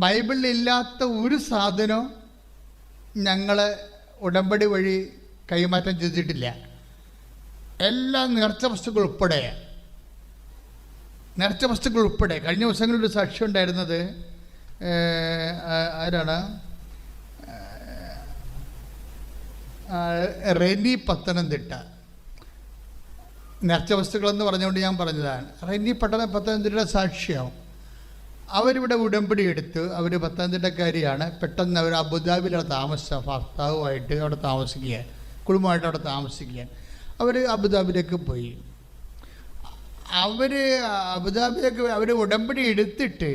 ബൈബിളിലില്ലാത്ത ഒരു സാധനവും ഞങ്ങൾ ഉടമ്പടി വഴി കൈമാറ്റം ചെയ്തിട്ടില്ല. എല്ലാ നേർച്ച വസ്തുക്കൾ ഉൾപ്പെടെ കഴിഞ്ഞ ദിവസങ്ങളിലൊരു സാക്ഷ്യം ഉണ്ടായിരുന്നത് ആരാണ്? റെനി പത്തനംതിട്ട. നേർച്ച വസ്തുക്കളെന്ന് പറഞ്ഞുകൊണ്ട് ഞാൻ പറഞ്ഞതാണ്. റെനി പത്തനംതിട്ട സാക്ഷ്യം. അവരിവിടെ ഉടമ്പടി എടുത്ത്, അവർ പത്തനംതിട്ടക്കാരിയാണ്. പെട്ടെന്ന് അവർ അബുദാബിയിലാണ് താമസം, ഭർത്താവുമായിട്ട് അവിടെ താമസിക്കുക, കുടുംബമായിട്ട് അവിടെ താമസിക്കാൻ. അവർ അബുദാബിയിലേക്ക് പോയി. അബുദാബിയിലേക്ക് അവർ ഉടമ്പടി എടുത്തിട്ട്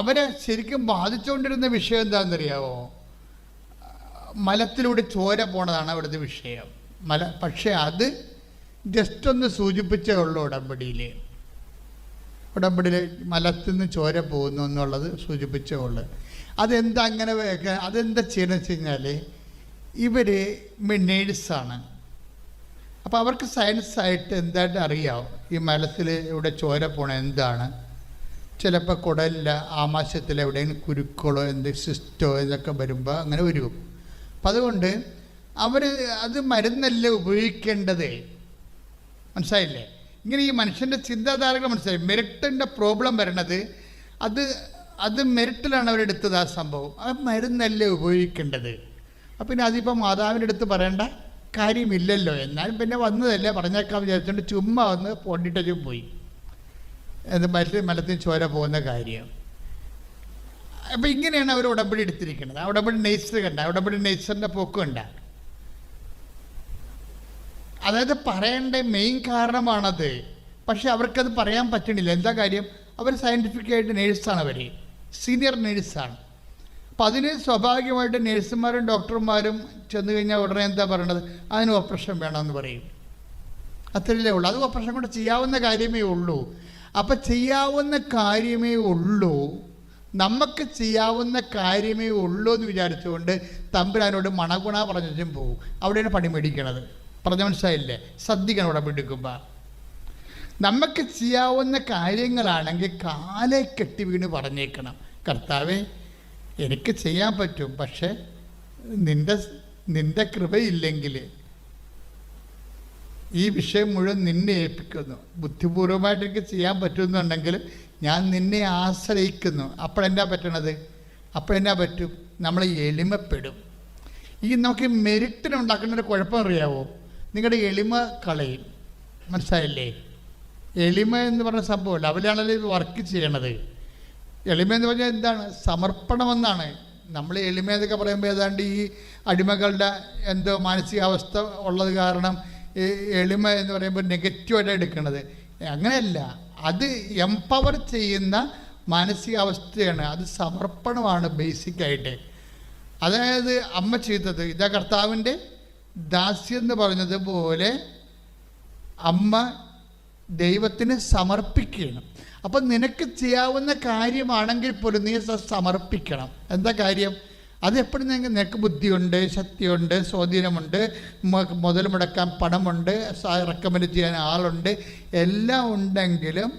അവരെ ശരിക്കും ബാധിച്ചുകൊണ്ടിരുന്ന വിഷയം എന്താണെന്നറിയാമോ? മലത്തിലൂടെ ചോര പോണതാണ് അവിടുത്തെ വിഷയം. പക്ഷേ അത് ജസ്റ്റ് ഒന്ന് സൂചിപ്പിച്ചേ ഉള്ളൂ. ഉടമ്പടിയിൽ മലത്തിൽ നിന്ന് ചോര പോകുന്നു എന്നുള്ളത് സൂചിപ്പിച്ചേ ഉള്ളൂ. അതെന്താ ചെയ്യണമെന്ന് വെച്ച് കഴിഞ്ഞാൽ, ഇവർ നേഴ്സാണ്. അപ്പോൾ അവർക്ക് സയൻസായിട്ട് എന്തായിട്ട് അറിയാവും ഈ മലത്തിൽ ഇവിടെ ചോര പോണ എന്താണ്. ചിലപ്പോൾ കുടലില്ല, ആമാശയത്തിൽ എവിടെയെങ്കിലും കുരുക്കളോ സിസ്റ്റോ ഇതൊക്കെ വരുമ്പോൾ അങ്ങനെ വരും. അപ്പം അതുകൊണ്ട് അവർ അത് മരുന്നല്ല ഉപയോഗിക്കേണ്ടത്. മനസ്സിലായില്ലേ? ഇങ്ങനെ ഈ മനുഷ്യൻ്റെ ചിന്താധാരകൾ മനസ്സിലായി. മെരിറ്റിൻ്റെ പ്രോബ്ലം വരണത് അത് മെരിറ്റിലാണ് അവരെടുത്തത്. ആ സംഭവം ആ മരുന്നല്ലേ ഉപയോഗിക്കേണ്ടത്. അപ്പം പിന്നെ അതിപ്പോൾ മാതാവിൻ്റെ അടുത്ത് പറയേണ്ട കാര്യമില്ലല്ലോ. എന്നാലും പിന്നെ വന്നതല്ലേ പറഞ്ഞേക്കാൻ വിചാരിച്ചുകൊണ്ട് ചുമ്മാ വന്ന് പൊണ്ടിട്ടു പോയി. മലത്തിൽ ചോര പോകുന്ന കാര്യം. അപ്പം ഇങ്ങനെയാണ് അവർ ഉടമ്പടി എടുത്തിരിക്കുന്നത്. ആ ഉടമ്പടി നേച്ചർ കണ്ട, ഉടമ്പടി നേച്ചറിൻ്റെ പോക്ക് കണ്ട. അതായത് പറയേണ്ട മെയിൻ കാരണമാണത്. പക്ഷെ അവർക്കത് പറയാൻ പറ്റണില്ല. എന്താ കാര്യം? അവർ സയൻറ്റിഫിക്കായിട്ട് നേഴ്സാണ്, അവർ സീനിയർ നേഴ്സാണ്. അപ്പം അതിന് സ്വാഭാവികമായിട്ട് നേഴ്സുമാരും ഡോക്ടർമാരും ചെന്ന് കഴിഞ്ഞാൽ ഉടനെ എന്താ പറയണത്? അതിന് ഓപ്പറേഷൻ വേണമെന്ന് പറയും. അത്രയല്ലേ ഉള്ളൂ. അത് ഓപ്പറേഷൻ കൊണ്ട് ചെയ്യാവുന്ന കാര്യമേ ഉള്ളൂ. അപ്പം ചെയ്യാവുന്ന കാര്യമേ ഉള്ളൂ, നമുക്ക് ചെയ്യാവുന്ന കാര്യമേ ഉള്ളൂ എന്ന് വിചാരിച്ചുകൊണ്ട് തമ്പുരാനോട് മണഗുണ പറഞ്ഞും പോകും. അവിടെയാണ് പണി മേടിക്കണത്. പറഞ്ഞ മനസ്സിലായില്ലേ? ശ്രദ്ധിക്കണം. ഇവിടെ പിടിക്കുമ്പോൾ നമുക്ക് ചെയ്യാവുന്ന കാര്യങ്ങളാണെങ്കിൽ കാലെ കെട്ടി വീണ് പറഞ്ഞേക്കണം, കർത്താവേ എനിക്ക് ചെയ്യാൻ പറ്റും, പക്ഷേ നിൻ്റെ കൃപയില്ലെങ്കിൽ ഈ വിഷയം മുഴുവൻ നിന്നെ ഏൽപ്പിക്കുന്നു. ബുദ്ധിപൂർവമായിട്ട് എനിക്ക് ചെയ്യാൻ പറ്റുമെന്നുണ്ടെങ്കിൽ ഞാൻ നിന്നെ ആശ്രയിക്കുന്നു. അപ്പോഴെന്നാ പറ്റണത്? അപ്പോഴെന്നാ പറ്റും? നമ്മൾ എളിമപ്പെടും. നമുക്ക് മെരിറ്റിനുണ്ടാക്കുന്നൊരു കുഴപ്പം അറിയാവോ? നിങ്ങളുടെ എളിമ കളയും. മനസ്സിലായില്ലേ? എളിമ എന്ന് പറഞ്ഞ സംഭവമല്ല, അവരാണല്ലോ ഇത് വർക്ക് ചെയ്യണത്. എളിമ എന്ന് പറഞ്ഞാൽ എന്താണ്? സമർപ്പണമെന്നാണ്. നമ്മൾ എളിമ എന്നൊക്കെ പറയുമ്പോൾ ഏതാണ്ട് ഈ അടിമകളുടെ എന്തോ മാനസികാവസ്ഥ ഉള്ളത് കാരണം ഈ എളിമ എന്ന് പറയുമ്പോൾ നെഗറ്റീവായിട്ട് എടുക്കുന്നത്. അങ്ങനെയല്ല, അത് എംപവർ ചെയ്യുന്ന മാനസികാവസ്ഥയാണ്. അത് സമർപ്പണമാണ് ബേസിക്കായിട്ട്. അതായത് അമ്മ ചെയ്തത് ഇതാ, കർത്താവിൻ്റെ ദാസ്യെന്ന് പറഞ്ഞതുപോലെ അമ്മ ദൈവത്തിന് സമർപ്പിക്കണം. അപ്പം നിനക്ക് ചെയ്യാവുന്ന കാര്യമാണെങ്കിൽ പോലും നീ സമർപ്പിക്കണം. എന്താ കാര്യം? അതെപ്പോഴും നിനക്ക് ബുദ്ധിയുണ്ട്, ശക്തിയുണ്ട്, സ്വാധീനമുണ്ട്, മുതൽ മുടക്കാൻ പണമുണ്ട്, റെക്കമെൻഡ് ചെയ്യാൻ ആളുണ്ട്, എല്ലാം ഉണ്ടെങ്കിലും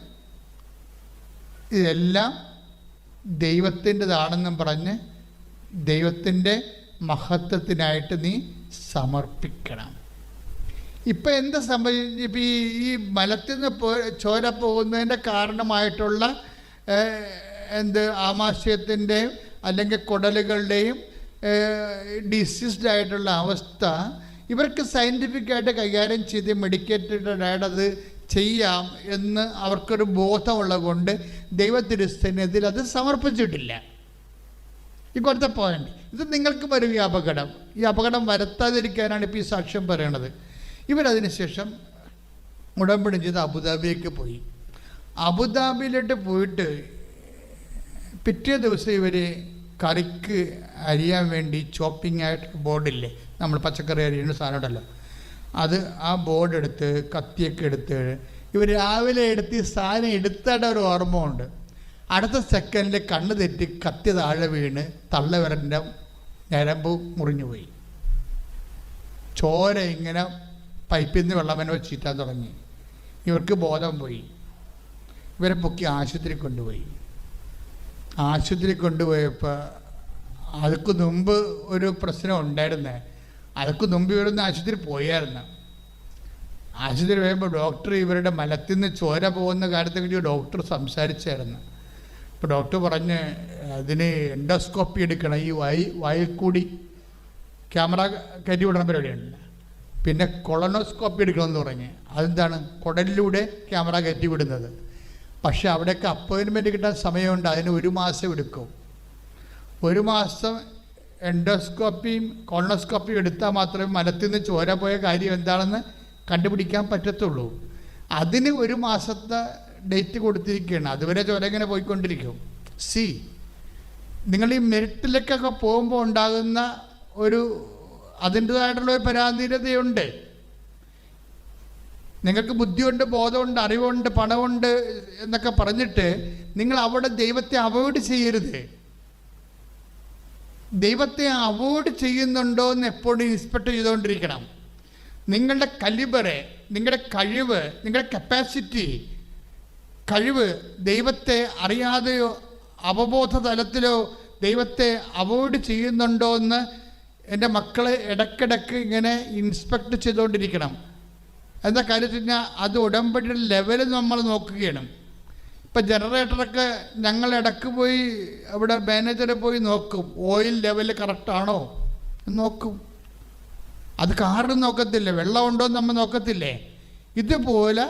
ഇതെല്ലാം ദൈവത്തിൻ്റെതാണെന്നും പറഞ്ഞ് ദൈവത്തിൻ്റെ മഹത്വത്തിനായിട്ട് നീ സമർപ്പിക്കണം. ഇപ്പം എന്താ സംഭവിച്ചു? ഇപ്പം ഈ മലത്തിൽ നിന്ന് ചോര പോകുന്നതിൻ്റെ കാരണമായിട്ടുള്ള ആമാശയത്തിൻ്റെയും അല്ലെങ്കിൽ കുടലുകളുടെയും ഡിസീസ്ഡ് ആയിട്ടുള്ള അവസ്ഥ ഇവർക്ക് സയൻറ്റിഫിക്കായിട്ട് കൈകാര്യം ചെയ്ത് മെഡിക്കേറ്റഡായിട്ട് അത് ചെയ്യാം എന്ന് അവർക്കൊരു ബോധമുള്ളത് കൊണ്ട് ദൈവത്തിരുസ്ഥനെതിൽ അത് സമർപ്പിച്ചിട്ടില്ല. ഈ കൊടുത്ത പോയിന്റ് ഇത് നിങ്ങൾക്ക് വരും ഈ അപകടം വരുത്താതിരിക്കാനാണ് ഇപ്പോൾ ഈ സാക്ഷ്യം പറയണത്. ഇവരതിന് ശേഷം ഉടമ്പടി ചെയ്ത് അബുദാബിയിലേക്ക് പോയി. അബുദാബിയിലോട്ട് പോയിട്ട് പിറ്റേ ദിവസം ഇവർ കറിക്ക് അരിയാൻ വേണ്ടി ചോപ്പിംഗ് ആയിട്ട് ബോർഡില്ലേ, നമ്മൾ പച്ചക്കറി അരിയുന്ന സാധനം ഉണ്ടല്ലോ, അത് ആ ബോർഡ് എടുത്ത് കത്തിയൊക്കെ എടുത്ത് ഇവർ രാവിലെ എടുത്ത് ഈ സാധനം എടുത്തിട്ട് ഒരു ഓർമ്മ ഉണ്ട്. അടുത്ത സെക്കൻഡിൽ കണ്ണ് തെറ്റി കത്തി താഴെ വീണ് തള്ളവിരലിൻ്റെ ഞരമ്പ് മുറിഞ്ഞുപോയി. ചോര ഇങ്ങനെ പൈപ്പിൽ നിന്ന് വെള്ളമനോ ചീറ്റാൻ തുടങ്ങി. ഇവർക്ക് ബോധം പോയി. ഇവരെ പൊക്കി ആശുപത്രി കൊണ്ടുപോയി. ആശുപത്രി കൊണ്ടുപോയപ്പോൾ അതൊക്കെ മുമ്പ് ഒരു പ്രശ്നം ഉണ്ടായിരുന്നേ. അതൊക്കെ മുമ്പ് ഇവരൊന്ന് ആശുപത്രി പോയായിരുന്നു. ആശുപത്രി പോയപ്പോൾ ഡോക്ടർ ഇവരുടെ മലത്തിൽ നിന്ന് ചോര പോകുന്ന കാര്യത്തെക്കുറിച്ച് ഡോക്ടർ സംസാരിച്ചായിരുന്നു. ഇപ്പോൾ ഡോക്ടർ പറഞ്ഞ് അതിന് എൻഡോസ്കോപ്പി എടുക്കണം, ഈ വായിൽ കൂടി ക്യാമറ കയറ്റി വിടുന്ന പരിപാടിയുണ്ട്. പിന്നെ കൊളനോസ്കോപ്പി എടുക്കണമെന്ന് പറഞ്ഞ്, അതെന്താണ് കുടലിലൂടെ ക്യാമറ കയറ്റി വിടുന്നത്. പക്ഷെ അവിടെയൊക്കെ അപ്പോയിൻമെൻറ്റ് കിട്ടാൻ സമയമുണ്ട്, അതിന് 1 മാസം എടുക്കും. 1 മാസം എൻഡോസ്കോപ്പിയും കൊളനോസ്കോപ്പിയും എടുത്താൽ മാത്രമേ മലത്തിൽ നിന്ന് ചോര പോയ കാര്യം എന്താണെന്ന് കണ്ടുപിടിക്കാൻ പറ്റത്തുള്ളൂ. അതിന് 1 മാസത്തെ ഡേറ്റ് കൊടുത്തിരിക്കുകയാണ്. അതുവരെ ചോര ഇങ്ങനെ പോയിക്കൊണ്ടിരിക്കും. നിങ്ങൾ ഈ മെരിറ്റിലേക്കൊക്കെ പോകുമ്പോൾ ഉണ്ടാകുന്ന ഒരു അതിൻ്റേതായിട്ടുള്ള ഒരു പരാധീനതയുണ്ട്. നിങ്ങൾക്ക് ബുദ്ധിയുണ്ട്, ബോധമുണ്ട്, അറിവുണ്ട്, പണമുണ്ട് എന്നൊക്കെ പറഞ്ഞിട്ട് നിങ്ങൾ അവിടെ ദൈവത്തെ അവോയ്ഡ് ചെയ്യരുത്. ദൈവത്തെ അവോയ്ഡ് ചെയ്യുന്നുണ്ടോ എന്ന് എപ്പോഴും ഇൻസ്പെക്ട് ചെയ്തുകൊണ്ടിരിക്കണം. നിങ്ങളുടെ കലിബറ്, നിങ്ങളുടെ കഴിവ്, നിങ്ങളുടെ കപ്പാസിറ്റി, കഴിവ് ദൈവത്തെ അറിയാതെയോ അവബോധ തലത്തിലോ ദൈവത്തെ അവോയ്ഡ് ചെയ്യുന്നുണ്ടോ എന്ന് എൻ്റെ മക്കളെ ഇടയ്ക്കിടയ്ക്ക് ഇങ്ങനെ ഇൻസ്പെക്ട് ചെയ്തുകൊണ്ടിരിക്കണം. എന്താ കാര്യം അത് ഉടമ്പടിയുടെ ലെവൽ നമ്മൾ നോക്കുകയാണ്. ഇപ്പം ജനറേറ്ററൊക്കെ ഞങ്ങൾ ഇടയ്ക്ക് പോയി അവിടെ മാനേജറെ പോയി നോക്കും, ഓയിൽ ലെവൽ കറക്റ്റാണോ നോക്കും. അത് കാറും നോക്കത്തില്ലേ, വെള്ളമുണ്ടോ എന്ന് നമ്മൾ നോക്കത്തില്ലേ. ഇതുപോലെ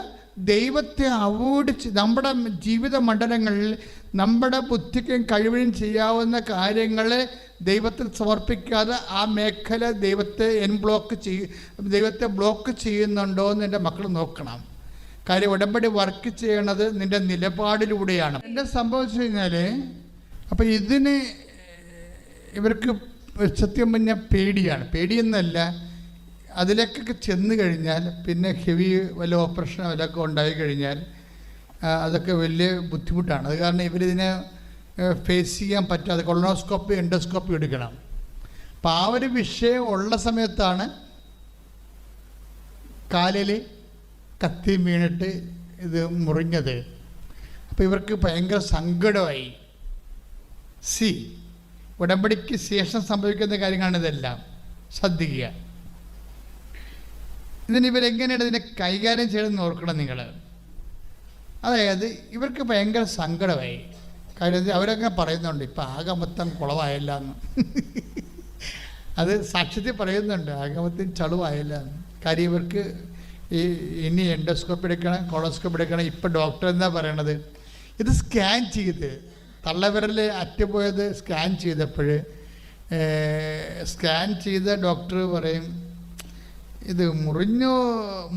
ദൈവത്തെ അവോയ്ഡ് നമ്മുടെ ജീവിത മണ്ഡലങ്ങളിൽ നമ്മുടെ ബുദ്ധിക്കും കഴിവിനും ചെയ്യാവുന്ന കാര്യങ്ങൾ ദൈവത്തിൽ സമർപ്പിക്കാതെ ആ മേഖല ദൈവത്തെ ബ്ലോക്ക് ചെയ്യുന്നുണ്ടോ എന്ന് എൻ്റെ മക്കൾ നോക്കണം. കാര്യം ഉടമ്പടി വർക്ക് ചെയ്യണത് നിൻ്റെ നിലപാടിലൂടെയാണ്. എൻ്റെ സംഭവിച്ചു കഴിഞ്ഞാൽ അപ്പം ഇതിന് ഇവർക്ക് സത്യം പറഞ്ഞാൽ പേടിയാണ്. പേടിയെന്നല്ല, അതിലേക്കൊക്കെ ചെന്ന് കഴിഞ്ഞാൽ പിന്നെ ഹെവി വല്ല ഓപ്പറേഷനോ വല്ലതൊക്കെ ഉണ്ടായി കഴിഞ്ഞാൽ അതൊക്കെ വലിയ ബുദ്ധിമുട്ടാണ്. അത് കാരണം ഇവരിതിനെ ഫേസ് ചെയ്യാൻ പറ്റാതെ കൊളനോസ്കോപ്പി എൻഡോസ്കോപ്പി എടുക്കണം. അപ്പം ആ ഒരു വിഷയം ഉള്ള സമയത്താണ് കാലിൽ കത്തി വീണിട്ട് ഇത് മുറിഞ്ഞത്. അപ്പോൾ ഇവർക്ക് ഭയങ്കര സങ്കടമായി. ഉടമ്പടിക്ക് ശേഷം സംഭവിക്കുന്ന കാര്യങ്ങളാണ് ഇതെല്ലാം. ശ്രദ്ധിക്കുക. ഇവരെങ്ങനെയാണ് ഇതിനെ കൈകാര്യം ചെയ്യണമെന്ന് ഓർക്കണം നിങ്ങൾ. അതായത് ഇവർക്ക് ഭയങ്കര സങ്കടമായി. കാര്യം അവരങ്ങനെ പറയുന്നുണ്ട്, ഇപ്പം ആകെ മൊത്തം കുളവായല്ല എന്ന്. അത് സാക്ഷ്യത്തിൽ പറയുന്നുണ്ട്, ആകെ മൊത്തം ചളുവായല്ല എന്ന്. കാര്യം ഇവർക്ക് ഇനി എൻഡോസ്കോപ്പി എടുക്കണം, കൊളോസ്കോപ്പി എടുക്കണം. ഇപ്പം ഡോക്ടർ എന്താ പറയണത്, ഇത് സ്കാൻ ചെയ്ത് തള്ളവിരൽ അറ്റുപോയത് സ്കാൻ ചെയ്തപ്പോൾ സ്കാൻ ചെയ്ത ഡോക്ടർ പറയും ഇത്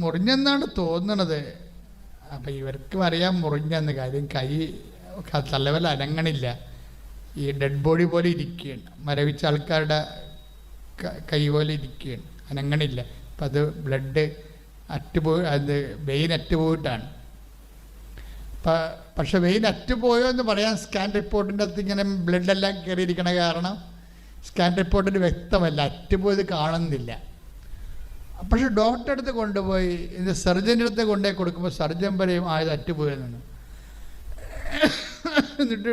മുറിഞ്ഞെന്നാണ് തോന്നണത്. അപ്പം ഇവർക്കും അറിയാം മുറിഞ്ഞെന്ന്. കാര്യം കൈ തള്ളവിരൽ അനങ്ങണില്ല, ഈ ഡെഡ് ബോഡി പോലെ ഇരിക്കുകയാണ്, മരവിച്ച ആൾക്കാരുടെ കൈ പോലെ ഇരിക്കുകയാണ്, അനങ്ങണില്ല. അപ്പം അത് ബ്ലഡ് അത് വെയിൻ അറ്റുപോയിട്ടാണ്. പക്ഷെ വെയിൻ അറ്റുപോയോ എന്ന് പറയാൻ സ്കാൻ റിപ്പോർട്ടിൻ്റെ അകത്ത് ഇങ്ങനെ ബ്ലഡെല്ലാം കയറിയിരിക്കണ കാരണം സ്കാൻ റിപ്പോർട്ടിന് വ്യക്തമല്ല, അറ്റുപോയത് കാണുന്നില്ല. പക്ഷെ ഡോക്ടറെ അടുത്ത് കൊണ്ടുപോയി ഇത് സർജൻ്റെ അടുത്ത് കൊണ്ടുപോയി കൊടുക്കുമ്പോൾ സർജൻ പറയും ഇത് അറ്റുപോയെന്നു. എന്നിട്ട്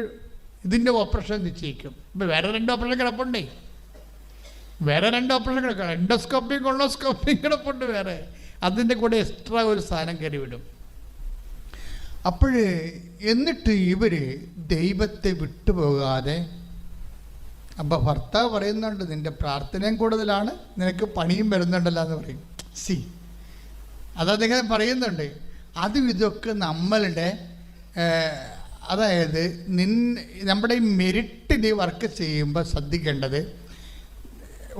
ഇതിൻ്റെ ഓപ്പറേഷൻ നിശ്ചയിക്കും. ഇപ്പം വേറെ 2 ഓപ്പറേഷൻ കിടപ്പുണ്ടേ, വേറെ 2 ഓപ്പറേഷൻ കിടക്കണം, എൻഡോസ്കോപ്പിയും കൊളോസ്കോപ്പിയും കിടപ്പുണ്ട് വേറെ. അതിൻ്റെ കൂടെ എക്സ്ട്രാ ഒരു സാധനം കയറി വിടും. എന്നിട്ട് ഇവർ ദൈവത്തെ വിട്ടുപോകാതെ, അപ്പോൾ ഭർത്താവ് പറയുന്നുണ്ട് നിൻ്റെ പ്രാർത്ഥനയും കൂടുതലാണ്, നിനക്ക് പണിയും വരുന്നുണ്ടല്ലോ എന്ന് പറയും. അതദ്ദേഹം പറയുന്നുണ്ട്. അതും ഇതൊക്കെ നമ്മളുടെ അതായത് നമ്മുടെ ഈ മെരിറ്റിൽ വർക്ക് ചെയ്യുമ്പോൾ ശ്രദ്ധിക്കേണ്ടത്,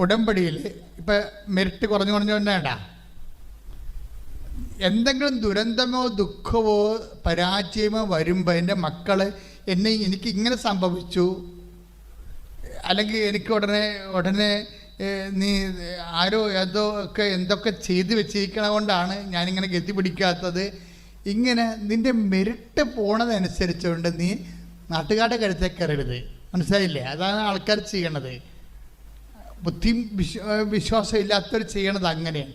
ഉടമ്പടിയിൽ ഇപ്പം മെരിറ്റ് കുറഞ്ഞു വേണ്ട, എന്തെങ്കിലും ദുരന്തമോ ദുഃഖമോ പരാജയമോ വരുമ്പോൾ എൻ്റെ മക്കൾ എനിക്ക് ഇങ്ങനെ സംഭവിച്ചു, അല്ലെങ്കിൽ എനിക്ക് ഉടനെ നീ ആരോ എന്തൊക്കെ ചെയ്ത് വെച്ചിരിക്കണ കൊണ്ടാണ് ഞാനിങ്ങനെ ഗതി പിടിക്കാത്തത്, ഇങ്ങനെ നിൻ്റെ മെരിറ്റ് പോണതനുസരിച്ചുകൊണ്ട് നീ നാട്ടുകാരുടെ കരുത്തേക്ക് കയറരുത്. മനസ്സിലായില്ലേ? അതാണ് ആൾക്കാർ ചെയ്യണത്. ബുദ്ധിയും വിശ്വാസം ഇല്ലാത്തവർ ചെയ്യണത് അങ്ങനെയാണ്.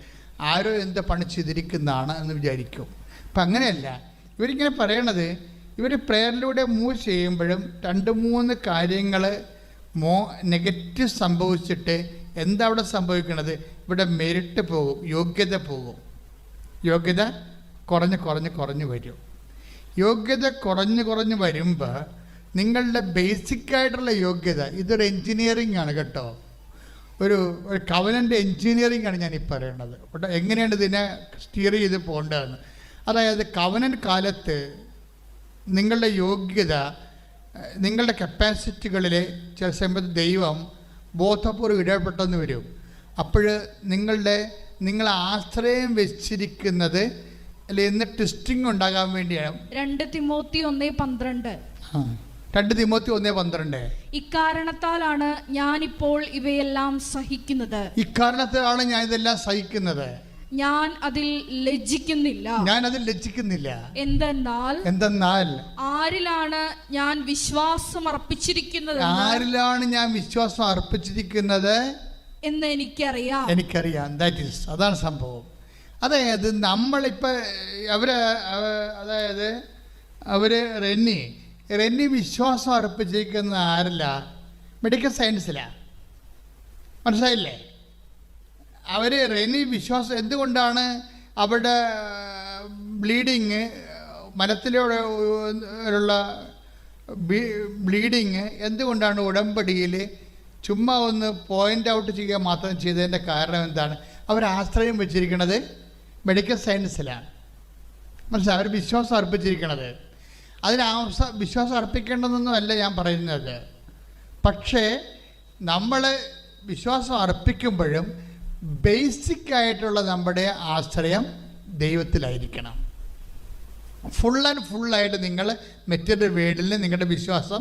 ആരോ എന്ത് പണി ചെയ്തിരിക്കുന്നതാണ് എന്ന് വിചാരിക്കും. അപ്പം അങ്ങനെയല്ല. ഇവരിങ്ങനെ പറയണത് ഇവർ പ്രേയറിലൂടെ മൂവ് ചെയ്യുമ്പോഴും 2-3 കാര്യങ്ങൾ നെഗറ്റീവ് സംഭവിച്ചിട്ട് എന്താ അവിടെ സംഭവിക്കുന്നത്? ഇവിടെ മെരിറ്റ് പോകും, യോഗ്യത പോകും. യോഗ്യത കുറഞ്ഞ് വരും. യോഗ്യത കുറഞ്ഞ് വരുമ്പോൾ നിങ്ങളുടെ ബേസിക്കായിട്ടുള്ള യോഗ്യത, ഇതൊരു എൻജിനീയറിംഗ് ആണ് കേട്ടോ, ഒരു കവനൻ്റെ എൻജിനീയറിംഗ് ആണ് ഞാനീ പറയണത്. എങ്ങനെയാണ് ഇതിനെ സ്റ്റിയർ ചെയ്ത് പോകേണ്ടതെന്ന്. അതായത് കവനൻ കാലത്ത് നിങ്ങളുടെ യോഗ്യത, നിങ്ങളുടെ കപ്പാസിറ്റികളിൽ ചില സമയത്ത് ദൈവം ബോധപൂർവ്വം ഇടപെട്ടെന്ന് വരും. അപ്പോൾ നിങ്ങൾ ആശ്രയം വെച്ചിരിക്കുന്നത് അല്ലെ എന്ന് ടെസ്റ്റിംഗ് ഉണ്ടാകാൻ വേണ്ടിയാണ്. 2 തിമോത്തി 1:12. 2 തിമോത്തി 1:12. ഇക്കാരണത്താലാണ് ഞാനിപ്പോൾ ഇവയെല്ലാം സഹിക്കുന്നത്. ഇക്കാരണത്താലാണ് ഞാൻ ഇതെല്ലാം സഹിക്കുന്നത്. ഞാൻ അതിൽ ലജ്ജിക്കുന്നില്ല. എന്തെന്നാൽ ആരിലാണ് ഞാൻ വിശ്വാസം അർപ്പിച്ചിരിക്കുന്നത് എന്ന് എനിക്കറിയാം. അതാണ് സംഭവം. അതായത് നമ്മളിപ്പോൾ അവര് റെന്നി വിശ്വാസം അർപ്പിച്ചിരിക്കുന്ന ആരല്ല? മെഡിക്കൽ സയൻസിലാണ്. മനസ്സിലായില്ലേ? റെനി വിശ്വാസം എന്തുകൊണ്ടാണ് അവിടെ ബ്ലീഡിങ്, മലത്തിലുള്ള ബ്ലീഡിങ് എന്തുകൊണ്ടാണ് ഉടമ്പടിയിൽ ചുമ്മാ ഒന്ന് പോയിൻ്റ് ഔട്ട് ചെയ്യുക മാത്രം ചെയ്തതിൻ്റെ കാരണം എന്താണ്? അവർ ആശ്രയം വെച്ചിരിക്കുന്നത് മെഡിക്കൽ സയൻസിലാണ്. മനസ്സിലായി? അവർ വിശ്വാസം അർപ്പിച്ചിരിക്കുന്നത്. വിശ്വാസം അർപ്പിക്കേണ്ടതെന്നല്ല ഞാൻ പറയുന്നത്. പക്ഷേ നമ്മൾ വിശ്വാസം അർപ്പിക്കുമ്പോഴും ബേസിക്കായിട്ടുള്ള നമ്മുടെ ആശ്രയം ദൈവത്തിലായിരിക്കണം. ഫുള്ളായിട്ട് നിങ്ങൾ മെറ്റീരിയൽ വേൾഡിൽ നിങ്ങളുടെ വിശ്വാസം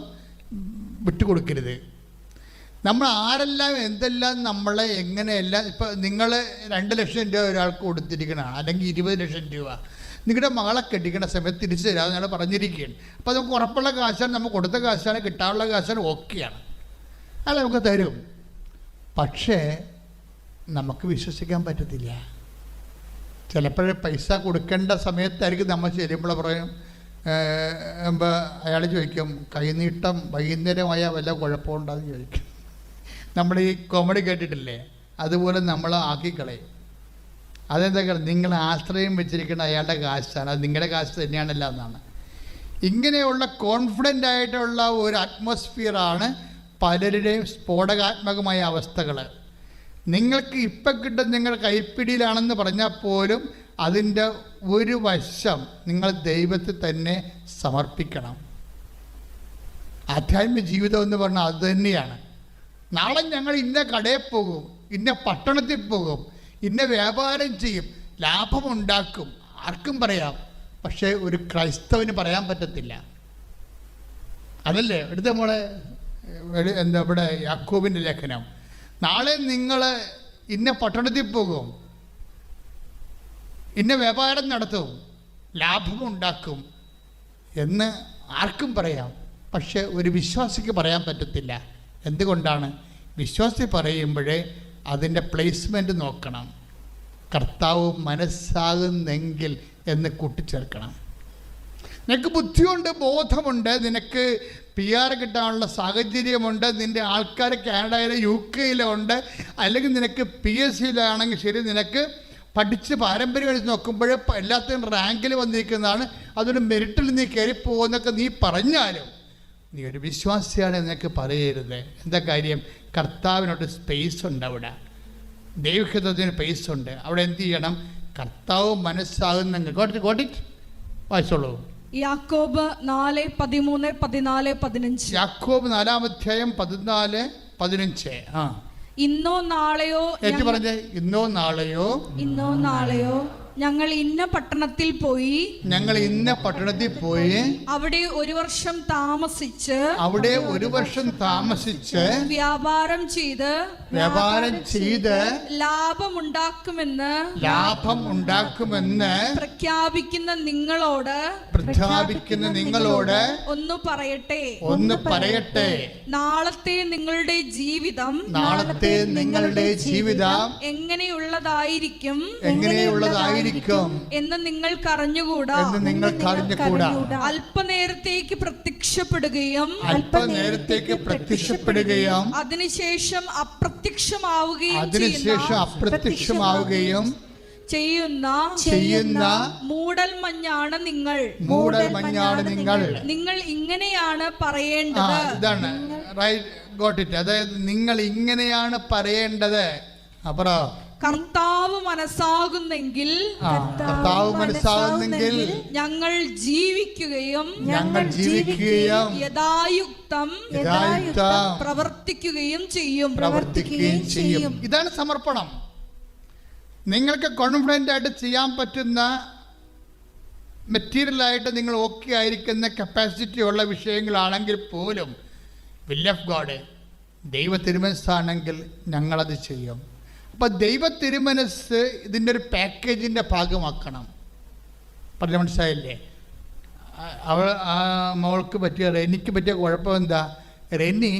വിട്ടുകൊടുക്കരുത്. നമ്മൾ ആരെല്ലാം എന്തെല്ലാം നമ്മളെ എങ്ങനെയെല്ലാം, ഇപ്പോൾ നിങ്ങൾ 2 ലക്ഷം രൂപ ഒരാൾക്ക് കൊടുത്തിരിക്കണം, അല്ലെങ്കിൽ 20 ലക്ഷം രൂപ നിങ്ങളുടെ മകളെ കെട്ടിക്കുന്ന സമയത്ത് തിരിച്ചു തരാമെന്ന് നിങ്ങൾ പറഞ്ഞിരിക്കുകയാണ്. അപ്പോൾ നമുക്ക് ഉറപ്പുള്ള കാശാണ്, നമുക്ക് കൊടുത്ത കാശാണ്, കിട്ടാനുള്ള കാശാണ്, ഓക്കെയാണ്, അയാൾ നമുക്ക് തരും. പക്ഷേ നമുക്ക് വിശ്വസിക്കാൻ പറ്റത്തില്ല. ചിലപ്പോഴേ പൈസ കൊടുക്കേണ്ട സമയത്തായിരിക്കും നമ്മൾ ചെല്ലുമ്പോൾ പറയും, അയാൾ ചോദിക്കും കൈനീട്ടം വൈകുന്നേരമായ വല്ല കുഴപ്പമുണ്ടാകുന്ന ചോദിക്കും. നമ്മൾ ഈ കോമഡി കേട്ടിട്ടില്ലേ? അതുപോലെ നമ്മൾ ആക്കിക്കളയും. അതെന്താ? നിങ്ങൾ ആശ്രയം വെച്ചിരിക്കുന്ന അയാളുടെ കാശാണ്, അത് നിങ്ങളുടെ കാശ് തന്നെയാണല്ല എന്നാണ്. ഇങ്ങനെയുള്ള കോൺഫിഡൻ്റ് ആയിട്ടുള്ള ഒരു അറ്റ്മോസ്ഫിയറാണ് പലരുടെയും സ്ഫോടകാത്മകമായ അവസ്ഥകൾ. നിങ്ങൾക്ക് ഇപ്പം കിട്ടും നിങ്ങൾ കൈപ്പിടിയിലാണെന്ന് പറഞ്ഞാൽ പോലും അതിൻ്റെ ഒരു വശം നിങ്ങൾ ദൈവത്തിൽ തന്നെ സമർപ്പിക്കണം. ആധ്യാത്മിക ജീവിതം എന്ന് പറഞ്ഞാൽ അത് തന്നെയാണ്. നാളെ ഞങ്ങൾ ഇന്ന കടയിൽ പോകും, ഇന്ന പട്ടണത്തിൽ പോകും, ഇന്ന വ്യാപാരം ചെയ്യും, ലാഭമുണ്ടാക്കും, ആർക്കും പറയാം. പക്ഷേ ഒരു ക്രൈസ്തവന് പറയാൻ പറ്റത്തില്ല. അതല്ലേ എടുത്ത നമ്മളെ ഇവിടെ യാക്കോബിൻ്റെ ലേഖനം, നാളെ നിങ്ങൾ ഇന്ന പട്ടണത്തിൽ പോകും, ഇന്ന വ്യാപാരം നടത്തും, ലാഭമുണ്ടാക്കും എന്ന് ആർക്കും പറയാം. പക്ഷെ ഒരു വിശ്വാസിക്ക് പറയാൻ പറ്റത്തില്ല. എന്തുകൊണ്ടാണ്? വിശ്വാസി പറയുമ്പോഴേ അതിൻ്റെ പ്ലേസ്മെൻറ്റ് നോക്കണം. കർത്താവ് മനസ്സാകുന്നെങ്കിൽ എന്ന് കൂട്ടിച്ചേർക്കണം. നിനക്ക് ബുദ്ധിയുണ്ട്, ബോധമുണ്ട്, നിനക്ക് PR കിട്ടാനുള്ള സാഹചര്യമുണ്ട്, നിൻ്റെ ആൾക്കാർ കാനഡയിലെ UK ഉണ്ട്, അല്ലെങ്കിൽ നിനക്ക് PSCയിലാണെങ്കിൽ ശരി, നിനക്ക് പഠിച്ച് പാരമ്പര്യം എടുത്ത് നോക്കുമ്പോൾ എല്ലാത്തിനും റാങ്കിൽ വന്നിരിക്കുന്നതാണ്, അതൊരു മെറിറ്റിൽ നീ കയറിപ്പോകുന്നൊക്കെ നീ പറഞ്ഞാലും നീ ഒരു വിശ്വാസിയാണ് നിനക്ക് പറയരുത്. എന്താ കാര്യം? കർത്താവിനോട് സ്പേസ് ഉണ്ട്, അവിടെ ദൈവഹിതത്തിന് സ്പേസ് ഉണ്ട്. അവിടെ എന്ത് ചെയ്യണം? കർത്താവ് മനസ്സാകുന്നെങ്കിൽ വായിച്ചോളൂ. യാക്കോബ് 4:13-14-15. യാക്കോബ് 4:14-15. ഇന്നോ നാളെയോ ഞങ്ങൾ ഇന്ന പട്ടണത്തിൽ പോയി അവിടെ ഒരു വർഷം താമസിച്ച് വ്യാപാരം ചെയ്ത് ലാഭമുണ്ടാക്കുമെന്ന് പ്രഖ്യാപിക്കുന്ന നിങ്ങളോട് ഒന്ന് പറയട്ടെ, നാളത്തെ നിങ്ങളുടെ ജീവിതം എങ്ങനെയുള്ളതായിരിക്കും ആയിരിക്കും എന്ന് നിങ്ങൾക്ക് അറിഞ്ഞുകൂടാ. അല്പനേരത്തേക്ക് പ്രത്യക്ഷപ്പെടുകയും അതിനുശേഷം അപ്രത്യക്ഷമാവുകയും ചെയ്യുന്ന മൂടൽമഞ്ഞാണ് നിങ്ങൾ. നിങ്ങൾ ഇങ്ങനെയാണ് പറയേണ്ടത്. ഇതാണ് റൈറ്റ്, ഗോട്ട് ഇറ്റ്. അതായത് നിങ്ങൾ ഇങ്ങനെയാണ് പറയേണ്ടത്. കർത്താവ് മനസ്സാകുന്നെങ്കിൽ ഞങ്ങൾ ജീവിക്കുകയും യഥായുക്തം പ്രവർത്തിക്കുകയും ചെയ്യും. ഇതാണ് സമർപ്പണം. നിങ്ങൾക്ക് കോൺഫിഡൻ്റ് ആയിട്ട് ചെയ്യാൻ പറ്റുന്ന, മെറ്റീരിയലായിട്ട് നിങ്ങൾ ഓക്കെ ആയിരിക്കുന്ന കപ്പാസിറ്റി ഉള്ള വിഷയങ്ങളാണെങ്കിൽ പോലും വിൽ ഓഫ് ഗോഡ്, ദൈവ തിരുമനസ്സാണെങ്കിൽ ഞങ്ങളത് ചെയ്യും. അപ്പോൾ ദൈവ തിരുമനസ് ഇതിൻ്റെ ഒരു പാക്കേജിൻ്റെ ഭാഗമാക്കണം. പറഞ്ഞ മനസ്സിലായില്ലേ? ആ മോൾക്ക് പറ്റിയ, റെനിക്ക് പറ്റിയ കുഴപ്പം എന്താ? റെനി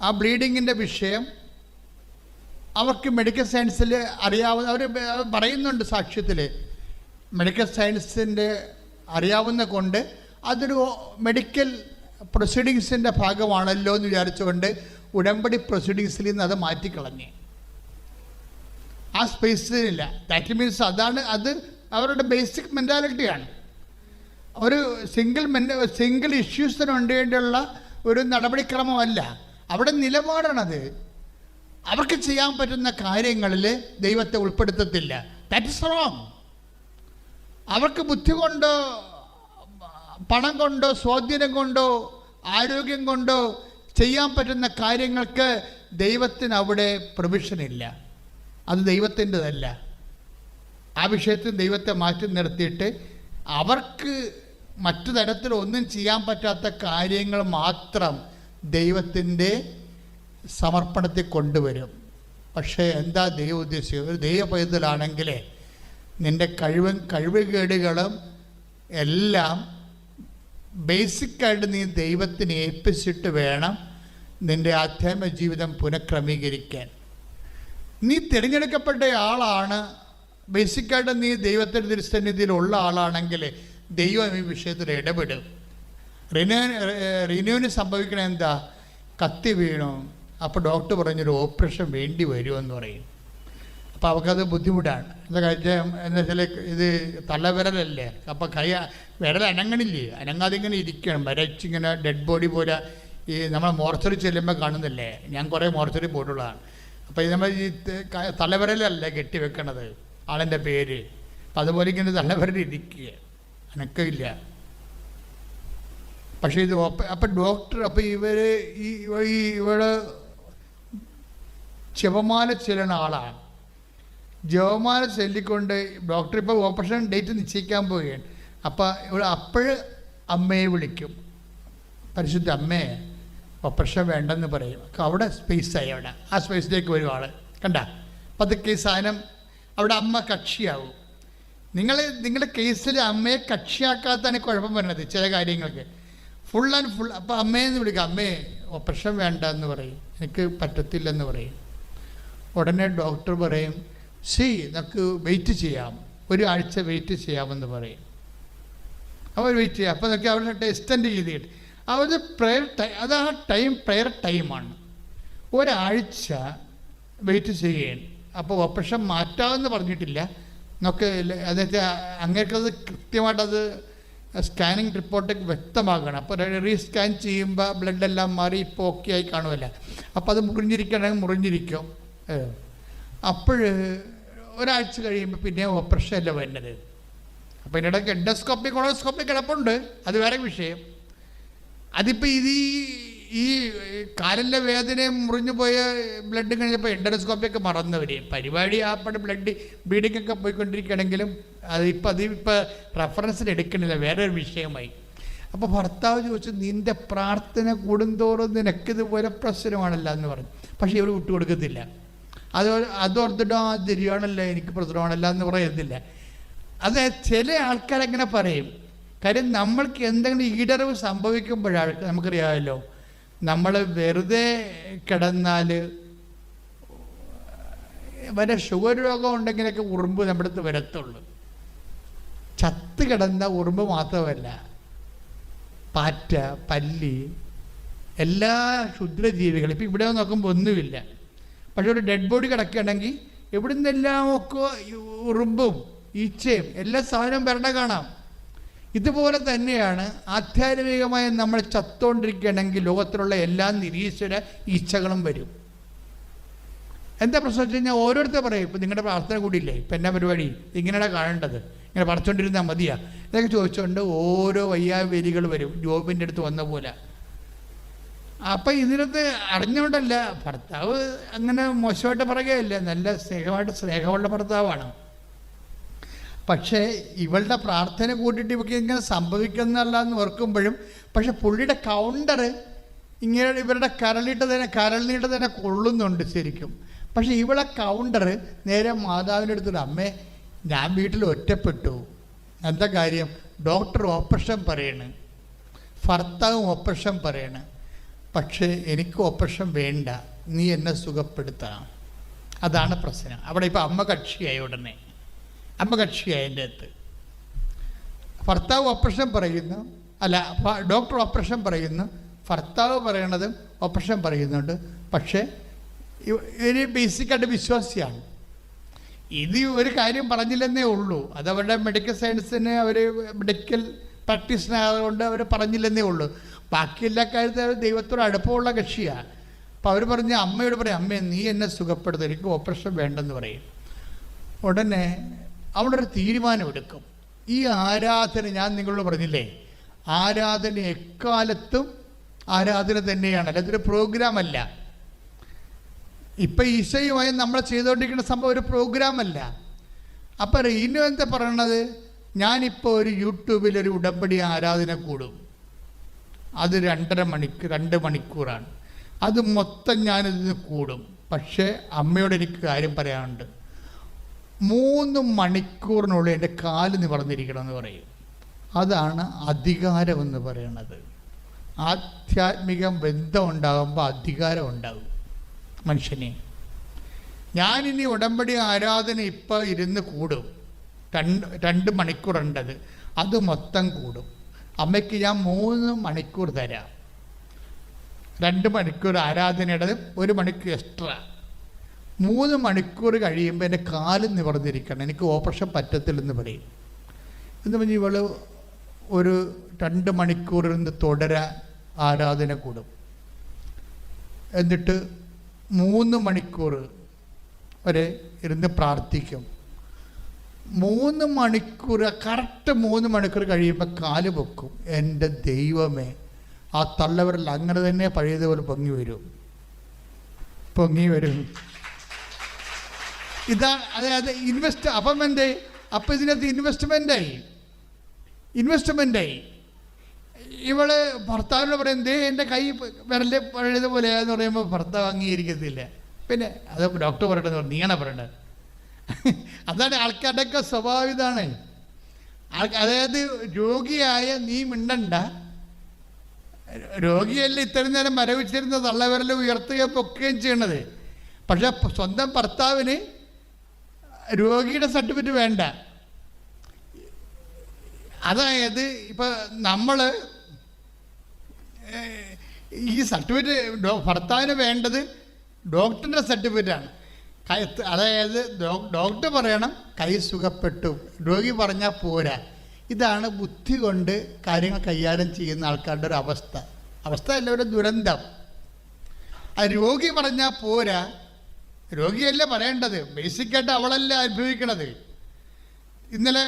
ആ ബ്ലീഡിങ്ങിൻ്റെ വിഷയം അവർക്ക് മെഡിക്കൽ സയൻസിൽ അറിയാവുന്ന, അവർ പറയുന്നുണ്ട് സാക്ഷ്യത്തിൽ, മെഡിക്കൽ സയൻസിൻ്റെ അറിയാവുന്ന കൊണ്ട് അതൊരു മെഡിക്കൽ പ്രൊസീഡിങ്സിൻ്റെ ഭാഗമാണല്ലോ എന്ന് വിചാരിച്ചുകൊണ്ട് ഉടമ്പടി പ്രൊസീഡിങ്സിൽ നിന്ന് അത് മാറ്റിക്കളഞ്ഞ് ആ സ്പേസിലില്ല. ദാറ്റ് മീൻസ് അതാണ്, അത് അവരുടെ ബേസിക് മെൻറ്റാലിറ്റിയാണ്. ഒരു സിംഗിൾ ഇഷ്യൂസിന് വേണ്ടിയുള്ള ഒരു നടപടിക്രമമല്ല, അവിടെ നിലപാടാണത്. അവർക്ക് ചെയ്യാൻ പറ്റുന്ന കാര്യങ്ങളിൽ ദൈവത്തെ ഉൾപ്പെടുത്തത്തില്ല. That is wrong. അവർക്ക് ബുദ്ധി കൊണ്ടോ പണം കൊണ്ടോ സ്വാധീനം കൊണ്ടോ ആരോഗ്യം കൊണ്ടോ ചെയ്യാൻ പറ്റുന്ന കാര്യങ്ങൾക്ക് ദൈവത്തിന് അവിടെ പ്രൊവിഷനില്ല. അത് ദൈവത്തിൻ്റെതല്ല. ആ വിഷയത്തിൽ ദൈവത്തെ മാറ്റി നിർത്തിയിട്ട് അവർക്ക് മറ്റു തരത്തിലൊന്നും ചെയ്യാൻ പറ്റാത്ത കാര്യങ്ങൾ മാത്രം ദൈവത്തിൻ്റെ സമർപ്പണത്തിൽ കൊണ്ടുവരും. പക്ഷേ എന്താ ദൈവം ഉദ്ദേശിച്ചത്? ഒരു ദൈവ പൈതലാണെങ്കിൽ നിൻ്റെ കഴിവുകേടുകളും എല്ലാം ബേസിക്കായിട്ട് നീ ദൈവത്തിന് ഏൽപ്പിച്ചിട്ട് വേണം നിൻ്റെ ആധ്യാത്മിക ജീവിതം പുനഃക്രമീകരിക്കാൻ. നീ തിരഞ്ഞെടുക്കപ്പെട്ട ആളാണ്, ബേസിക്കായിട്ട് നീ ദൈവത്തിൻ്റെ തിരുസന്നിധിയിലുള്ള ആളാണെങ്കിൽ ദൈവം ഈ വിഷയത്തിൽ ഇടപെടും. റിനുവിന് സംഭവിക്കണ എന്താ? കത്തി വീണു. അപ്പോൾ ഡോക്ടർ പറഞ്ഞൊരു ഓപ്പറേഷൻ വേണ്ടി വരുമെന്ന് പറയും. അപ്പോൾ അവൾക്കത് ബുദ്ധിമുട്ടാണ്. എന്താ കാര്യം എന്ന് വെച്ചാൽ ഇത് തള്ളവിരലല്ലേ, അപ്പോൾ വിരൽ അനങ്ങണില്ലേ, അനങ്ങാതെ ഇങ്ങനെ ഇരിക്കണം, വരച്ചിങ്ങനെ ഡെഡ് ബോഡി പോലെ. ഈ നമ്മൾ മോർച്ചറി ചെല്ലുമ്പോൾ കാണുന്നില്ലേ, ഞാൻ കുറേ മോർച്ചറി പോയിട്ടുള്ളതാണ്. അപ്പോൾ ഇത് നമ്മൾ ഈ തലവിരലല്ലേ കെട്ടിവെക്കണത് ആളിൻ്റെ പേര്, അപ്പം അതുപോലെ ഇങ്ങനെ തലവിരൽ ഇരിക്കുക, അനക്കമില്ല. പക്ഷേ ഇത് അപ്പം ഡോക്ടർ, അപ്പം ഇവള് ജപമാല ചെല്ലുന്ന ആളാണ്. ജപമാല ചൊല്ലിക്കൊണ്ട് ഡോക്ടർ ഇപ്പോൾ ഓപ്പറേഷൻ ഡേറ്റ് നിശ്ചയിക്കാൻ പോവുകയാണ്. അപ്പോൾ ഇവിടെ അമ്മയെ വിളിക്കും, പരിശുദ്ധ അമ്മേ ഓപ്പറേഷൻ വേണ്ടെന്ന് പറയും. അവിടെ സ്പേസായി, അവിടെ ആ സ്പേസിലേക്ക് വരും ആൾ. കണ്ട പതുക്കെ ഈ സാധനം അവിടെ അമ്മ കക്ഷിയാവും. നിങ്ങളുടെ കേസിൽ അമ്മയെ കക്ഷിയാക്കാത്താണ് കുഴപ്പം വരുന്നത് ചില കാര്യങ്ങൾക്ക്. Full and full. അപ്പോൾ അമ്മയെന്ന് വിളിക്കുക, അമ്മേ ഓപ്പറേഷൻ വേണ്ട എന്ന് പറയും, എനിക്ക് പറ്റത്തില്ലെന്ന് പറയും. ഉടനെ ഡോക്ടർ പറയും, നമുക്ക് വെയിറ്റ് ചെയ്യാം, ഒരാഴ്ച വെയിറ്റ് ചെയ്യാമെന്ന് പറയും. അവർ വെയിറ്റ് ചെയ്യാം. അപ്പോൾ നോക്കി അവരുടെ എക്സ്റ്റെൻഡ് ചെയ്തിട്ട് അവർ പ്രെയർ ടൈം, അത് ആ ടൈം പ്രെയർ ടൈമാണ്. ഒരാഴ്ച വെയിറ്റ് ചെയ്യുകയാണ്. അപ്പോൾ ഓപ്പറേഷൻ മാറ്റാമെന്ന് പറഞ്ഞിട്ടില്ല. നമുക്ക് എന്ന് വെച്ചാൽ അങ്ങേക്കത് കൃത്യമായിട്ടത് സ്കാനിങ് റിപ്പോർട്ട് വ്യക്തമാക്കണം. അപ്പോൾ റീസ്കാൻ ചെയ്യുമ്പോൾ ബ്ലഡെല്ലാം മാറി ഇപ്പോൾ ഓക്കെ ആയി കാണുമല്ല. അപ്പോൾ അത് മുറിഞ്ഞിരിക്കണമെങ്കിൽ മുറിഞ്ഞിരിക്കും. അപ്പോൾ ഒരാഴ്ച കഴിയുമ്പോൾ പിന്നെ ഓപ്പറേഷൻ അല്ല വരുന്നത്. അപ്പോൾ ഇതിനിടയ്ക്ക് എൻഡോസ്കോപ്പി കൊളോസ്കോപ്പി കിടപ്പുണ്ട്, അത് വേറെ വിഷയം. അതിപ്പോൾ ഈ കാലിൻ്റെ വേദനയും മുറിഞ്ഞു പോയ ബ്ലഡ് കഴിഞ്ഞപ്പോൾ എൻഡോസ്കോപ്പിയൊക്കെ മറന്നവർ പരിപാടി ആപ്പടെ ബ്ലഡ് ബ്ലീഡിങ്ങൊക്കെ പോയിക്കൊണ്ടിരിക്കുകയാണെങ്കിലും അതിപ്പോൾ റെഫറൻസിന് എടുക്കണില്ല, വേറെ ഒരു വിഷയമായി. അപ്പോൾ ഭർത്താവ് ചോദിച്ചു, നിൻ്റെ പ്രാർത്ഥന കൂടുന്തോറും നിനക്കിതുപോലെ പ്രശ്നമാണല്ലോ എന്ന് പറഞ്ഞു. പക്ഷേ ഇവർ വിട്ടുകൊടുക്കത്തില്ല. അതോർത്തിട്ടോ ശരിയാണല്ലോ, എനിക്ക് പ്രശ്നമാണല്ലോ എന്ന് പറയുന്നില്ല. അത് ചില ആൾക്കാരങ്ങനെ പറയും. കാര്യം നമ്മൾക്ക് എന്തെങ്കിലും ഈടറിവ് സംഭവിക്കുമ്പോഴാണ് നമുക്കറിയാമല്ലോ, നമ്മൾ വെറുതെ കിടന്നാൽ വരെ ഷുഗർ രോഗം ഉണ്ടെങ്കിലൊക്കെ ഉറുമ്പ് നമ്മുടെ അടുത്ത് വരത്തുള്ളൂ. ചത്ത് കിടന്ന ഉറുമ്പ് മാത്രമല്ല, പാറ്റ, പല്ലി, എല്ലാ ക്ഷുദ്രജീവികളും. ഇപ്പം ഇവിടെ നോക്കുമ്പോൾ ഒന്നുമില്ല. പക്ഷെ ഒരു ഡെഡ് ബോഡി കിടക്കുകയാണെങ്കിൽ എവിടെ നിന്നെല്ലാം ഒക്കെ ഉറുമ്പും ഈച്ചയും എല്ലാ സാധനവും വരണ കാണാം. ഇതുപോലെ തന്നെയാണ് ആധ്യാത്മികമായി നമ്മൾ ചത്തുകൊണ്ടിരിക്കുകയാണെങ്കിൽ ലോകത്തിലുള്ള എല്ലാ നിരീശ്വര ഈച്ചകളും വരും. എന്താ പ്രശ്നം വെച്ച് കഴിഞ്ഞാൽ ഓരോരുത്തർ പറയും, ഇപ്പം നിങ്ങളുടെ പ്രാർത്ഥന കൂടിയില്ലേ, ഇപ്പം എന്നാ പരിപാടി, ഇങ്ങനെയാണ് കാണേണ്ടത്, ഇങ്ങനെ പറിച്ചുകൊണ്ടിരുന്നാൽ മതിയാ, ഇതൊക്കെ ചോദിച്ചുകൊണ്ട് ഓരോ വയ്യാവേലികൾ വരും, ജോബിൻ്റെ അടുത്ത് വന്ന പോലെ. അപ്പം ഇതിനകത്ത് അറിഞ്ഞുകൊണ്ടല്ല, ഭർത്താവ് അങ്ങനെ മോശമായിട്ട് പറയുകയല്ല, നല്ല സ്നേഹമുള്ള ഭർത്താവാണ്. പക്ഷേ ഇവളുടെ പ്രാർത്ഥന കൂട്ടിയിട്ട് ഇവർക്ക് ഇങ്ങനെ സംഭവിക്കുന്നല്ല എന്ന് ഓർക്കുമ്പോഴും, പക്ഷെ പുള്ളിയുടെ കൗണ്ടർ ഇങ്ങനെ ഇവരുടെ കരളിനീട്ട് തന്നെ കൊള്ളുന്നുണ്ട് ശരിക്കും. പക്ഷെ ഇവളെ കൗണ്ടർ നേരെ മാതാവിൻ്റെ അടുത്തിട്ട്, അമ്മേ ഞാൻ വീട്ടിൽ ഒറ്റപ്പെട്ടു, എന്താ കാര്യം, ഡോക്ടർ ഓപ്പറേഷൻ പറയണ്, ഭർത്താവും ഓപ്പറേഷൻ പറയണ്, പക്ഷേ എനിക്ക് ഓപ്പറേഷൻ വേണ്ട, നീ എന്നെ സുഖപ്പെടുത്തണം. അതാണ് പ്രശ്നം. അവിടെ ഇപ്പോൾ അമ്മ കക്ഷിയായി, ഉടനെ അമ്മ കക്ഷിയായി. എൻ്റെ അടുത്ത് ഭർത്താവ് ഓപ്പറേഷൻ പറയുന്നു, അല്ല ഡോക്ടർ ഓപ്പറേഷൻ പറയുന്നു, ഭർത്താവ് പറയണതും ഓപ്പറേഷൻ പറയുന്നുണ്ട്. പക്ഷേ ഒരു ബേസിക്കായിട്ട് വിശ്വാസിയാണ്. ഇത് ഒരു കാര്യം പറഞ്ഞില്ലെന്നേ ഉള്ളൂ, അതവരുടെ മെഡിക്കൽ സയൻസിന് അവർ മെഡിക്കൽ പ്രാക്ടീഷനായതുകൊണ്ട് അവർ പറഞ്ഞില്ലെന്നേ ഉള്ളൂ. ബാക്കി എല്ലാ കാര്യത്തിലും അവർ ദൈവത്തോട് അടുപ്പമുള്ള കക്ഷിയാണ്. അപ്പോൾ അവർ പറഞ്ഞ് അമ്മയോട് പറയും, അമ്മേ നീ എന്നെ സുഖപ്പെടുത്തും, എനിക്ക് ഓപ്പറേഷൻ വേണ്ടെന്ന് പറയും. ഉടനെ അവിടെ ഒരു തീരുമാനമെടുക്കും. ഈ ആരാധന ഞാൻ നിങ്ങളോട് പറഞ്ഞില്ലേ, ആരാധന എക്കാലത്തും ആരാധന തന്നെയാണ്, അല്ലാതൊരു പ്രോഗ്രാമല്ല. ഇപ്പം ഈശോയുമായി നമ്മൾ ചെയ്തുകൊണ്ടിരിക്കുന്ന സംഭവം ഒരു പ്രോഗ്രാമല്ല. അപ്പം റീനു എന്താ പറയണത്, ഞാനിപ്പോൾ ഒരു യൂട്യൂബിൽ ഒരു ഉടമ്പടി ആരാധന കൂടും, അത് 2 മണിക്കൂറാണ്, അത് മൊത്തം ഞാനിതിന് കൂടും. പക്ഷേ അമ്മയോട് എനിക്ക് കാര്യം പറയാനുണ്ട്, 3 മണിക്കൂറിനുള്ളിൽ എൻ്റെ കാല് നിവർന്നിരിക്കണമെന്ന് പറയും. അതാണ് അധികാരമെന്ന് പറയണത്. ആധ്യാത്മിക ബന്ധം ഉണ്ടാകുമ്പോൾ അധികാരം ഉണ്ടാകും മനുഷ്യനെ. ഞാനിനി ഉടമ്പടി ആരാധന ഇപ്പോൾ ഇരുന്ന് കൂടും, 2 മണിക്കൂറുണ്ടത്, അത് മൊത്തം കൂടും. അമ്മയ്ക്ക് ഞാൻ 3 മണിക്കൂർ തരാം, 2 മണിക്കൂർ ആരാധനയുടേത്, 1 മണിക്കൂർ എക്സ്ട്രാ. 3 മണിക്കൂർ കഴിയുമ്പോൾ എൻ്റെ കാല് നിവർന്നിരിക്കണം, എനിക്ക് ഓപ്പറേഷൻ പറ്റത്തില്ലെന്ന് പറയും. എന്ന് പറഞ്ഞ് ഇവള് ഒരു 2 മണിക്കൂർ ഇരുന്ന് തുടരാൻ ആരാധന കൂടും. എന്നിട്ട് 3 മണിക്കൂർ വരെ ഇരുന്ന് പ്രാർത്ഥിക്കും. 3 മണിക്കൂർ കറക്റ്റ് 3 മണിക്കൂർ കഴിയുമ്പോൾ കാല് പൊക്കും. എൻ്റെ ദൈവമേ, ആ തള്ളവരിൽ അങ്ങനെ തന്നെ പഴയതുപോലെ പൊങ്ങി വരും. ഇതാണ് അതായത് ഇൻവെസ്റ്റ്. അപ്പം എന്തേ, അപ്പം ഇതിനകത്ത് ഇൻവെസ്റ്റ്മെൻ്റായി. ഇവള് ഭർത്താവിനോട് പറയും, ദേ എൻ്റെ കൈ വിരല് പഴയതുപോലെ എന്ന് പറയുമ്പോൾ ഭർത്താവ് അംഗീകരിക്കത്തില്ല. പിന്നെ അത് ഡോക്ടർ പറയട്ടെന്ന് പറഞ്ഞു, നീയാണ് പറയേണ്ടത്. അതാണ് ആൾക്കാരുടെയൊക്കെ സ്വഭാവം. ഇതാണ് അതായത് രോഗിയായ നീ മിണ്ടണ്ട, രോഗിയല്ല ഇത്രയും നേരം മരവിച്ചിരുന്ന തള്ളവിരൽ ഉയർത്തുകയും പൊക്കുകയും ചെയ്യണത്. പക്ഷെ സ്വന്തം ഭർത്താവിന് രോഗിയുടെ സർട്ടിഫിക്കറ്റ് വേണ്ട. അതായത് ഇപ്പം നമ്മൾ ഈ സർട്ടിഫിക്കറ്റ് ഭർത്താവിന് വേണ്ടത് ഡോക്ടറിൻ്റെ സർട്ടിഫിക്കറ്റാണ്. അതായത് ഡോക്ടർ പറയണം കൈ സുഖപ്പെട്ടു, രോഗി പറഞ്ഞാൽ പോരാ. ഇതാണ് ബുദ്ധി കൊണ്ട് കാര്യങ്ങൾ കൈകാര്യം ചെയ്യുന്ന ആൾക്കാരുടെ ഒരു അവസ്ഥ അല്ല, ഒരു ദുരന്തം. ആ രോഗി പറഞ്ഞാൽ പോരാ, രോഗിയല്ല പറയേണ്ടത്, ബേസിക്കായിട്ട് അവളല്ല അനുഭവിക്കണത്. ഇന്നലെ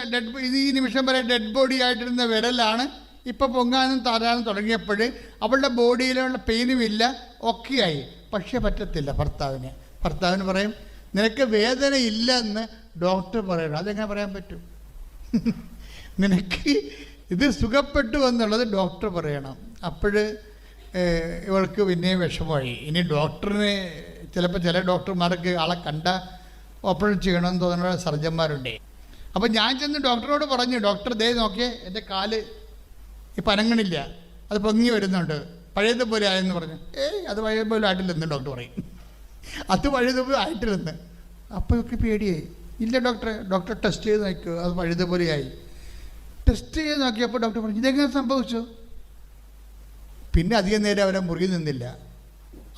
ഈ നിമിഷം വരെ ഡെഡ് ബോഡി ആയിട്ടിരുന്ന വിരലാണ് ഇപ്പോൾ പൊങ്ങാനും താരാനും തുടങ്ങിയപ്പോൾ അവളുടെ ബോഡിയിലുള്ള പെയിനും ഇല്ല, ഒക്കെയായി. പക്ഷേ പറ്റത്തില്ല ഭർത്താവിന് പറയും നിനക്ക് വേദന ഇല്ല എന്ന് ഡോക്ടർ പറയണം. അതെങ്ങനെ പറയാൻ പറ്റും? നിനക്ക് ഇത് സുഖപ്പെട്ടു എന്നുള്ളത് ഡോക്ടർ പറയണം. അപ്പോൾ ഇവൾക്ക് പിന്നെയും വിഷമമായി. ഇനി ഡോക്ടറിന് ചിലപ്പോൾ ചില ഡോക്ടർമാർക്ക് ആളെ കണ്ട ഓപ്പറേഷൻ ചെയ്യണമെന്ന് തോന്നുന്ന സർജന്മാരുണ്ട്. അപ്പോൾ ഞാൻ ചെന്ന് ഡോക്ടറോട് പറഞ്ഞു, ഡോക്ടർ ദേ നോക്കിയേ എൻ്റെ കാല് ഇപ്പം അനങ്ങണില്ല, അത് പൊങ്ങി വരുന്നുണ്ട്, പഴയതുപോലെ ആയെന്ന് പറഞ്ഞു. അത് പഴയതുപോലെ ആയിട്ടില്ലെന്ന് ഡോക്ടർ പറയും. അത് പഴയതുപോലെ ആയിട്ടില്ലെന്ന്. അപ്പോൾ ഇവർക്ക് പേടിയായി. ഇല്ല ഡോക്ടർ ടെസ്റ്റ് ചെയ്ത് നോക്കുക, അത് പഴുതപോലെയായി. ടെസ്റ്റ് ചെയ്ത് നോക്കിയപ്പോൾ ഡോക്ടർ പറഞ്ഞു ഇതെങ്ങനെ സംഭവിച്ചു. പിന്നെ അധികം നേരം അവരെ മുറി നിന്നില്ല.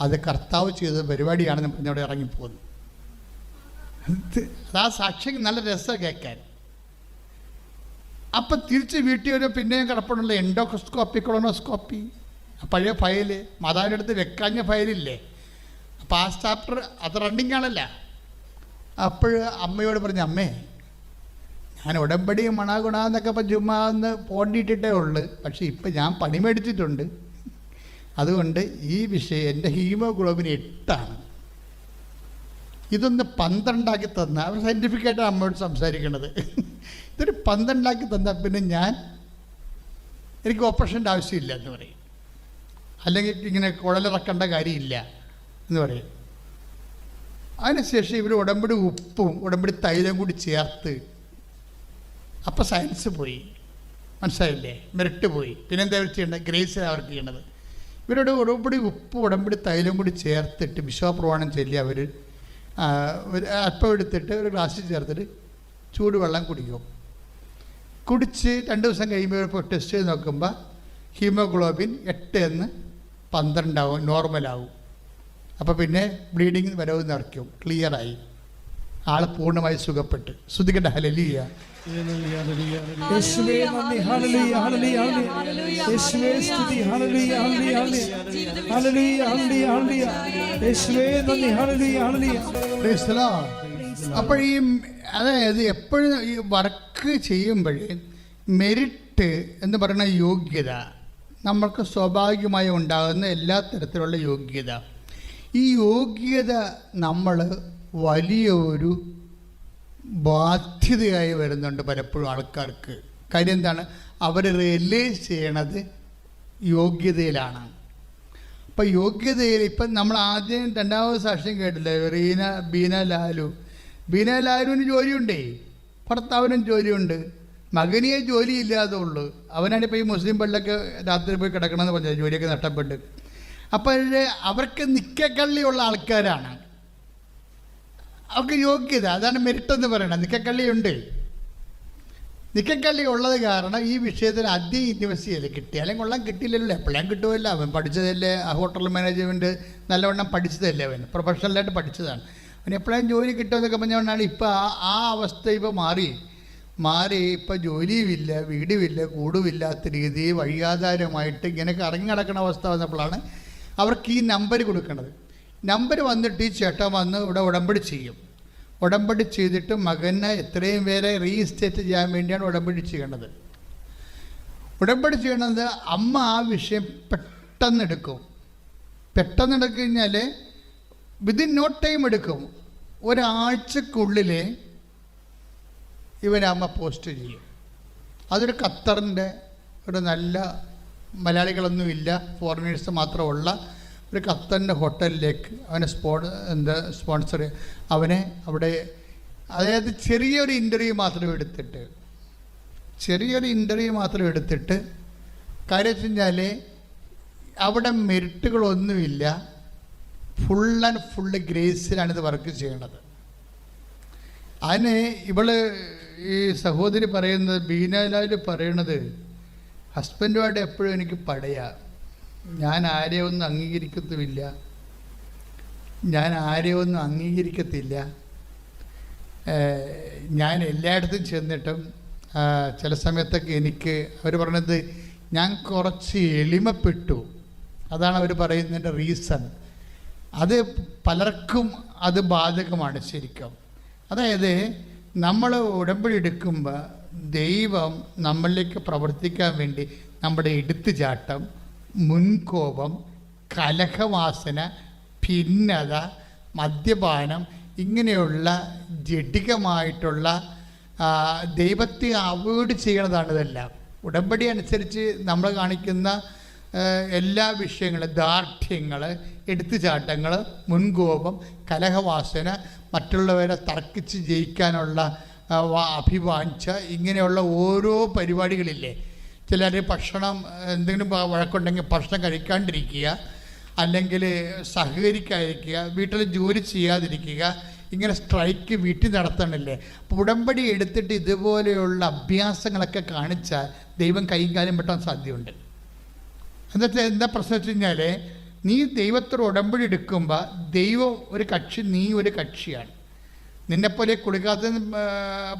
അത് കർത്താവ് ചെയ്ത പരിപാടിയാണെന്ന് പറഞ്ഞവിടെ ഇറങ്ങിപ്പോകുന്നു. ആ സാക്ഷ്യം നല്ല രസം കേൾക്കാൻ. അപ്പം തിരിച്ച് വീട്ടിൽ വരെ പിന്നെയും കിടപ്പുണ്ടല്ലോ എൻഡോസ്കോപ്പി കൊളോണോസ്കോപ്പി, പഴയ ഫയല്, മാതാവിൻ്റെ അടുത്ത് വെക്കാഞ്ഞ ഫയലില്ലേ, അപ്പോൾ ആ ചാപ്റ്റർ അത് റണ്ണിങ് ആണല്ല. അപ്പോൾ അമ്മയോട് പറഞ്ഞു, അമ്മേ ഞാൻ ഉടമ്പടി മണാഗുണാന്നൊക്കെ ഇപ്പം ചുമ്മാ ഒന്ന് പോണ്ടിയിട്ടിട്ടേ ഉള്ളു, പക്ഷേ ഇപ്പം ഞാൻ പണി മേടിച്ചിട്ടുണ്ട്. അതുകൊണ്ട് ഈ വിഷയം എൻ്റെ ഹീമോഗ്ലോബിൻ 8 ഇതൊന്ന് 12 തന്ന, അവർ സയൻറ്റിഫിക്കായിട്ട് അമ്മയോട് സംസാരിക്കണത്. ഇതൊരു 12 തന്നാൽ പിന്നെ എനിക്ക് ഓപ്പറേഷൻ്റെ ആവശ്യമില്ല എന്ന് പറയും, അല്ലെങ്കിൽ ഇങ്ങനെ കുഴലിറക്കേണ്ട കാര്യമില്ല എന്ന് പറയും. അതിനുശേഷം ഇവർ ഉടമ്പടി ഉപ്പും ഉടമ്പടി തൈലം കൂടി ചേർത്ത്, അപ്പോൾ സയൻസ് പോയി, മനസ്സിലായില്ലേ, മെറിറ്റ് പോയി. പിന്നെന്താ അവർ ചെയ്യേണ്ടത്? ഗ്രേസ് അവർക്ക് ചെയ്യേണ്ടത്. ഇവരോട് ഉടമ്പടി ഉപ്പ് ഉടമ്പടി തൈലം കൂടി ചേർത്തിട്ട് വിശ്വാസപ്രമാണം ചൊല്ലി അവർ അല്പം എടുത്തിട്ട് ഒരു ഗ്ലാസ്സിൽ ചേർത്തിട്ട് ചൂടുവെള്ളം കുടിക്കും. കുടിച്ച് 2 ദിവസം കഴിയുമ്പോൾ ഇപ്പോൾ ടെസ്റ്റ് ചെയ്ത് നോക്കുമ്പോൾ ഹീമോഗ്ലോബിൻ 8 എന്ന് 12 നോർമലാവും. അപ്പോൾ പിന്നെ ബ്ലീഡിങ് വരവ് നിറയ്ക്കും, ക്ലിയറായി, ആൾ പൂർണ്ണമായി സുഖപ്പെട്ട്. ശ്രുതികണ്ട ഹല്ലേലൂയ. യേശുവേ നന്ദി, ഹല്ലേലൂയ ഹല്ലേലൂയ യേശുവേ സ്തുതി, hallelujah hallelujah hallelujah hallelujah hallelujah യേശുവേ നന്ദി, hallelujah hallelujah. Praise the Lord. അപ്പോൾ അതായത് എപ്പോഴും ഈ വർക്ക് ചെയ്യുമ്പോഴേ മെറിറ്റ് എന്ന് പറയുന്ന യോഗ്യത, നമ്മൾക്ക് സ്വാഭാവികമായി ഉണ്ടാകുന്ന എല്ലാ തരത്തിലുള്ള യോഗ്യത, ഈ യോഗ്യത നമ്മൾ വലിയൊരു ബാധ്യതയായി വരുന്നുണ്ട് പലപ്പോഴും ആൾക്കാർക്ക്. കാര്യം എന്താണ്? അവർ റിയലൈസ് ചെയ്യണത് യോഗ്യതയിലാണ്. അപ്പം യോഗ്യതയിൽ ഇപ്പം നമ്മൾ ആദ്യം 2ാമത് സാക്ഷ്യം കേട്ടില്ലേ, ബീന ലാലുവിന് ജോലിയുണ്ടേ, ഭർത്താവിനും ജോലിയുണ്ട്, മകനിയെ ജോലിയില്ലാതെ ഉള്ളൂ. അവനാണിപ്പോൾ ഈ മുസ്ലിം പള്ളിയൊക്കെ രാത്രി പോയി കിടക്കണമെന്ന് പറഞ്ഞത്, ജോലിയൊക്കെ നഷ്ടപ്പെട്ട്. അപ്പോൾ അവർക്ക് നിക്കക്കള്ളിയുള്ള ആൾക്കാരാണ്, അവർക്ക് യോഗ്യത, അതാണ് മെറിറ്റ് എന്ന് പറയണത്. നിക്കക്കള്ളിയുണ്ട്. നിക്കക്കള്ളി ഉള്ളത് കാരണം ഈ വിഷയത്തിൽ അധികം യൂണിവേഴ്സിറ്റിയിൽ കിട്ടി, അല്ലെങ്കിൽ കൊള്ളാൻ കിട്ടിയില്ലല്ലോ, എപ്പോഴും കിട്ടുമല്ലോ. അവൻ പഠിച്ചതല്ലേ, ഹോട്ടൽ മാനേജ്മെൻറ്റ് നല്ലവണ്ണം പഠിച്ചതല്ലേ, അവൻ പ്രൊഫഷണലായിട്ട് പഠിച്ചതാണ്. അവൻ എപ്പോഴും ജോലി കിട്ടുമെന്നൊക്കെ പറഞ്ഞുകൊണ്ടാണ് ഇപ്പോൾ ആ അവസ്ഥ ഇപ്പോൾ മാറി ഇപ്പോൾ ജോലിയുമില്ല, വീടുമില്ല, കൂടുമില്ലാത്ത രീതി വഴിയാധാരമായിട്ട് ഇങ്ങനെ കറങ്ങി നടക്കുന്ന അവസ്ഥ വന്നപ്പോഴാണ് അവർക്ക് ഈ നമ്പർ കൊടുക്കേണ്ടത്. നമ്പർ വന്നിട്ട് ഈ ചേട്ടൻ വന്ന് ഇവിടെ ഉടമ്പടി ചെയ്യും. ഉടമ്പടി ചെയ്തിട്ട് മകനെ എത്രയും പേരെ റീഇൻസ്റ്റേറ്റ് ചെയ്യാൻ വേണ്ടിയാണ് ഉടമ്പടി ചെയ്യേണ്ടത്. ഉടമ്പടി ചെയ്യണത് അമ്മ ആ വിഷയം പെട്ടെന്നെടുക്കും കഴിഞ്ഞാൽ വിതിൻ നോ ടൈം എടുക്കും. ഒരാഴ്ചക്കുള്ളിൽ ഇവരമ്മ പോസ്റ്റ് ചെയ്യും. അതൊരു ഖത്തറിൻ്റെ ഒരു നല്ല മലയാളികളൊന്നുമില്ല, ഫോറിനേഴ്സ് മാത്രമുള്ള ഒരു ഖത്തറിൻ്റെ ഹോട്ടലിലേക്ക് അവനെ സ്പോൺസർ അവനെ അവിടെ, അതായത് ചെറിയൊരു ഇൻ്റർവ്യൂ മാത്രം എടുത്തിട്ട് കാര്യം വെച്ച് കഴിഞ്ഞാൽ അവിടെ മെറിറ്റുകളൊന്നുമില്ല, ഫുൾ ആൻഡ് ഫുള്ള് ഗ്രേസിലാണിത് വർക്ക് ചെയ്യണത്. അതിന് ഈ സഹോദരി പറയുന്നത്, ബീനാലാൽ പറയണത്, ഹസ്ബൻഡുമായിട്ട് എപ്പോഴും എനിക്ക് പടയാ, ഞാൻ ആരെയും ഒന്നും അംഗീകരിക്കത്തില്ല, ഞാൻ എല്ലായിടത്തും ചെന്നിട്ടും ചില സമയത്തൊക്കെ എനിക്ക് അവർ പറഞ്ഞത് ഞാൻ കുറച്ച് എളിമപ്പെട്ടു. അതാണ് അവർ പറയുന്നതിൻ്റെ റീസൺ. അത് പലർക്കും അത് ബാധകമാണ് ശരിക്കും. അതായത് നമ്മൾ ഉടമ്പടി എടുക്കുമ്പോൾ ദൈവം നമ്മളിലേക്ക് പ്രവർത്തിക്കാൻ വേണ്ടി നമ്മുടെ എടുത്തുചാട്ടം, മുൻകോപം, കലഹവാസന, ഭിന്നത, മദ്യപാനം, ഇങ്ങനെയുള്ള ജഡികമായിട്ടുള്ള ദൈവത്തെ അവോയ്ഡ് ചെയ്യണതാണ് ഇതെല്ലാം. ഉടമ്പടി അനുസരിച്ച് നമ്മൾ കാണിക്കുന്ന എല്ലാ വിഷയങ്ങളും, ദാർഢ്യങ്ങൾ, എടുത്തുചാട്ടങ്ങൾ, മുൻകോപം, കലഹവാസന, മറ്റുള്ളവരെ തർക്കിച്ച് ജയിക്കാനുള്ള അഭിവാഞ്ച, ഇങ്ങനെയുള്ള ഓരോ പരിപാടികളില്ലേ. ചിലർ ഭക്ഷണം എന്തെങ്കിലും വഴക്കുണ്ടെങ്കിൽ ഭക്ഷണം കഴിക്കാണ്ടിരിക്കുക, അല്ലെങ്കിൽ സഹകരിക്കാതിരിക്കുക, വീട്ടിൽ ജോലി ചെയ്യാതിരിക്കുക, ഇങ്ങനെ സ്ട്രൈക്ക് വീട്ടിൽ നടത്തണില്ലേ? അപ്പോൾ ഉടമ്പടി എടുത്തിട്ട് ഇതുപോലെയുള്ള അഭ്യാസങ്ങളൊക്കെ കാണിച്ചാൽ ദൈവം കൈയും കാലും വെട്ടാൻ സാധ്യതയുണ്ട്. എന്താ പ്രശ്നം വെച്ച് കഴിഞ്ഞാൽ, നീ ദൈവത്തോട് ഉടമ്പടി എടുക്കുമ്പോൾ ദൈവം ഒരു കക്ഷി, നീ ഒരു കക്ഷിയാണ്. നിന്നെപ്പോലെ കുളിക്കാത്ത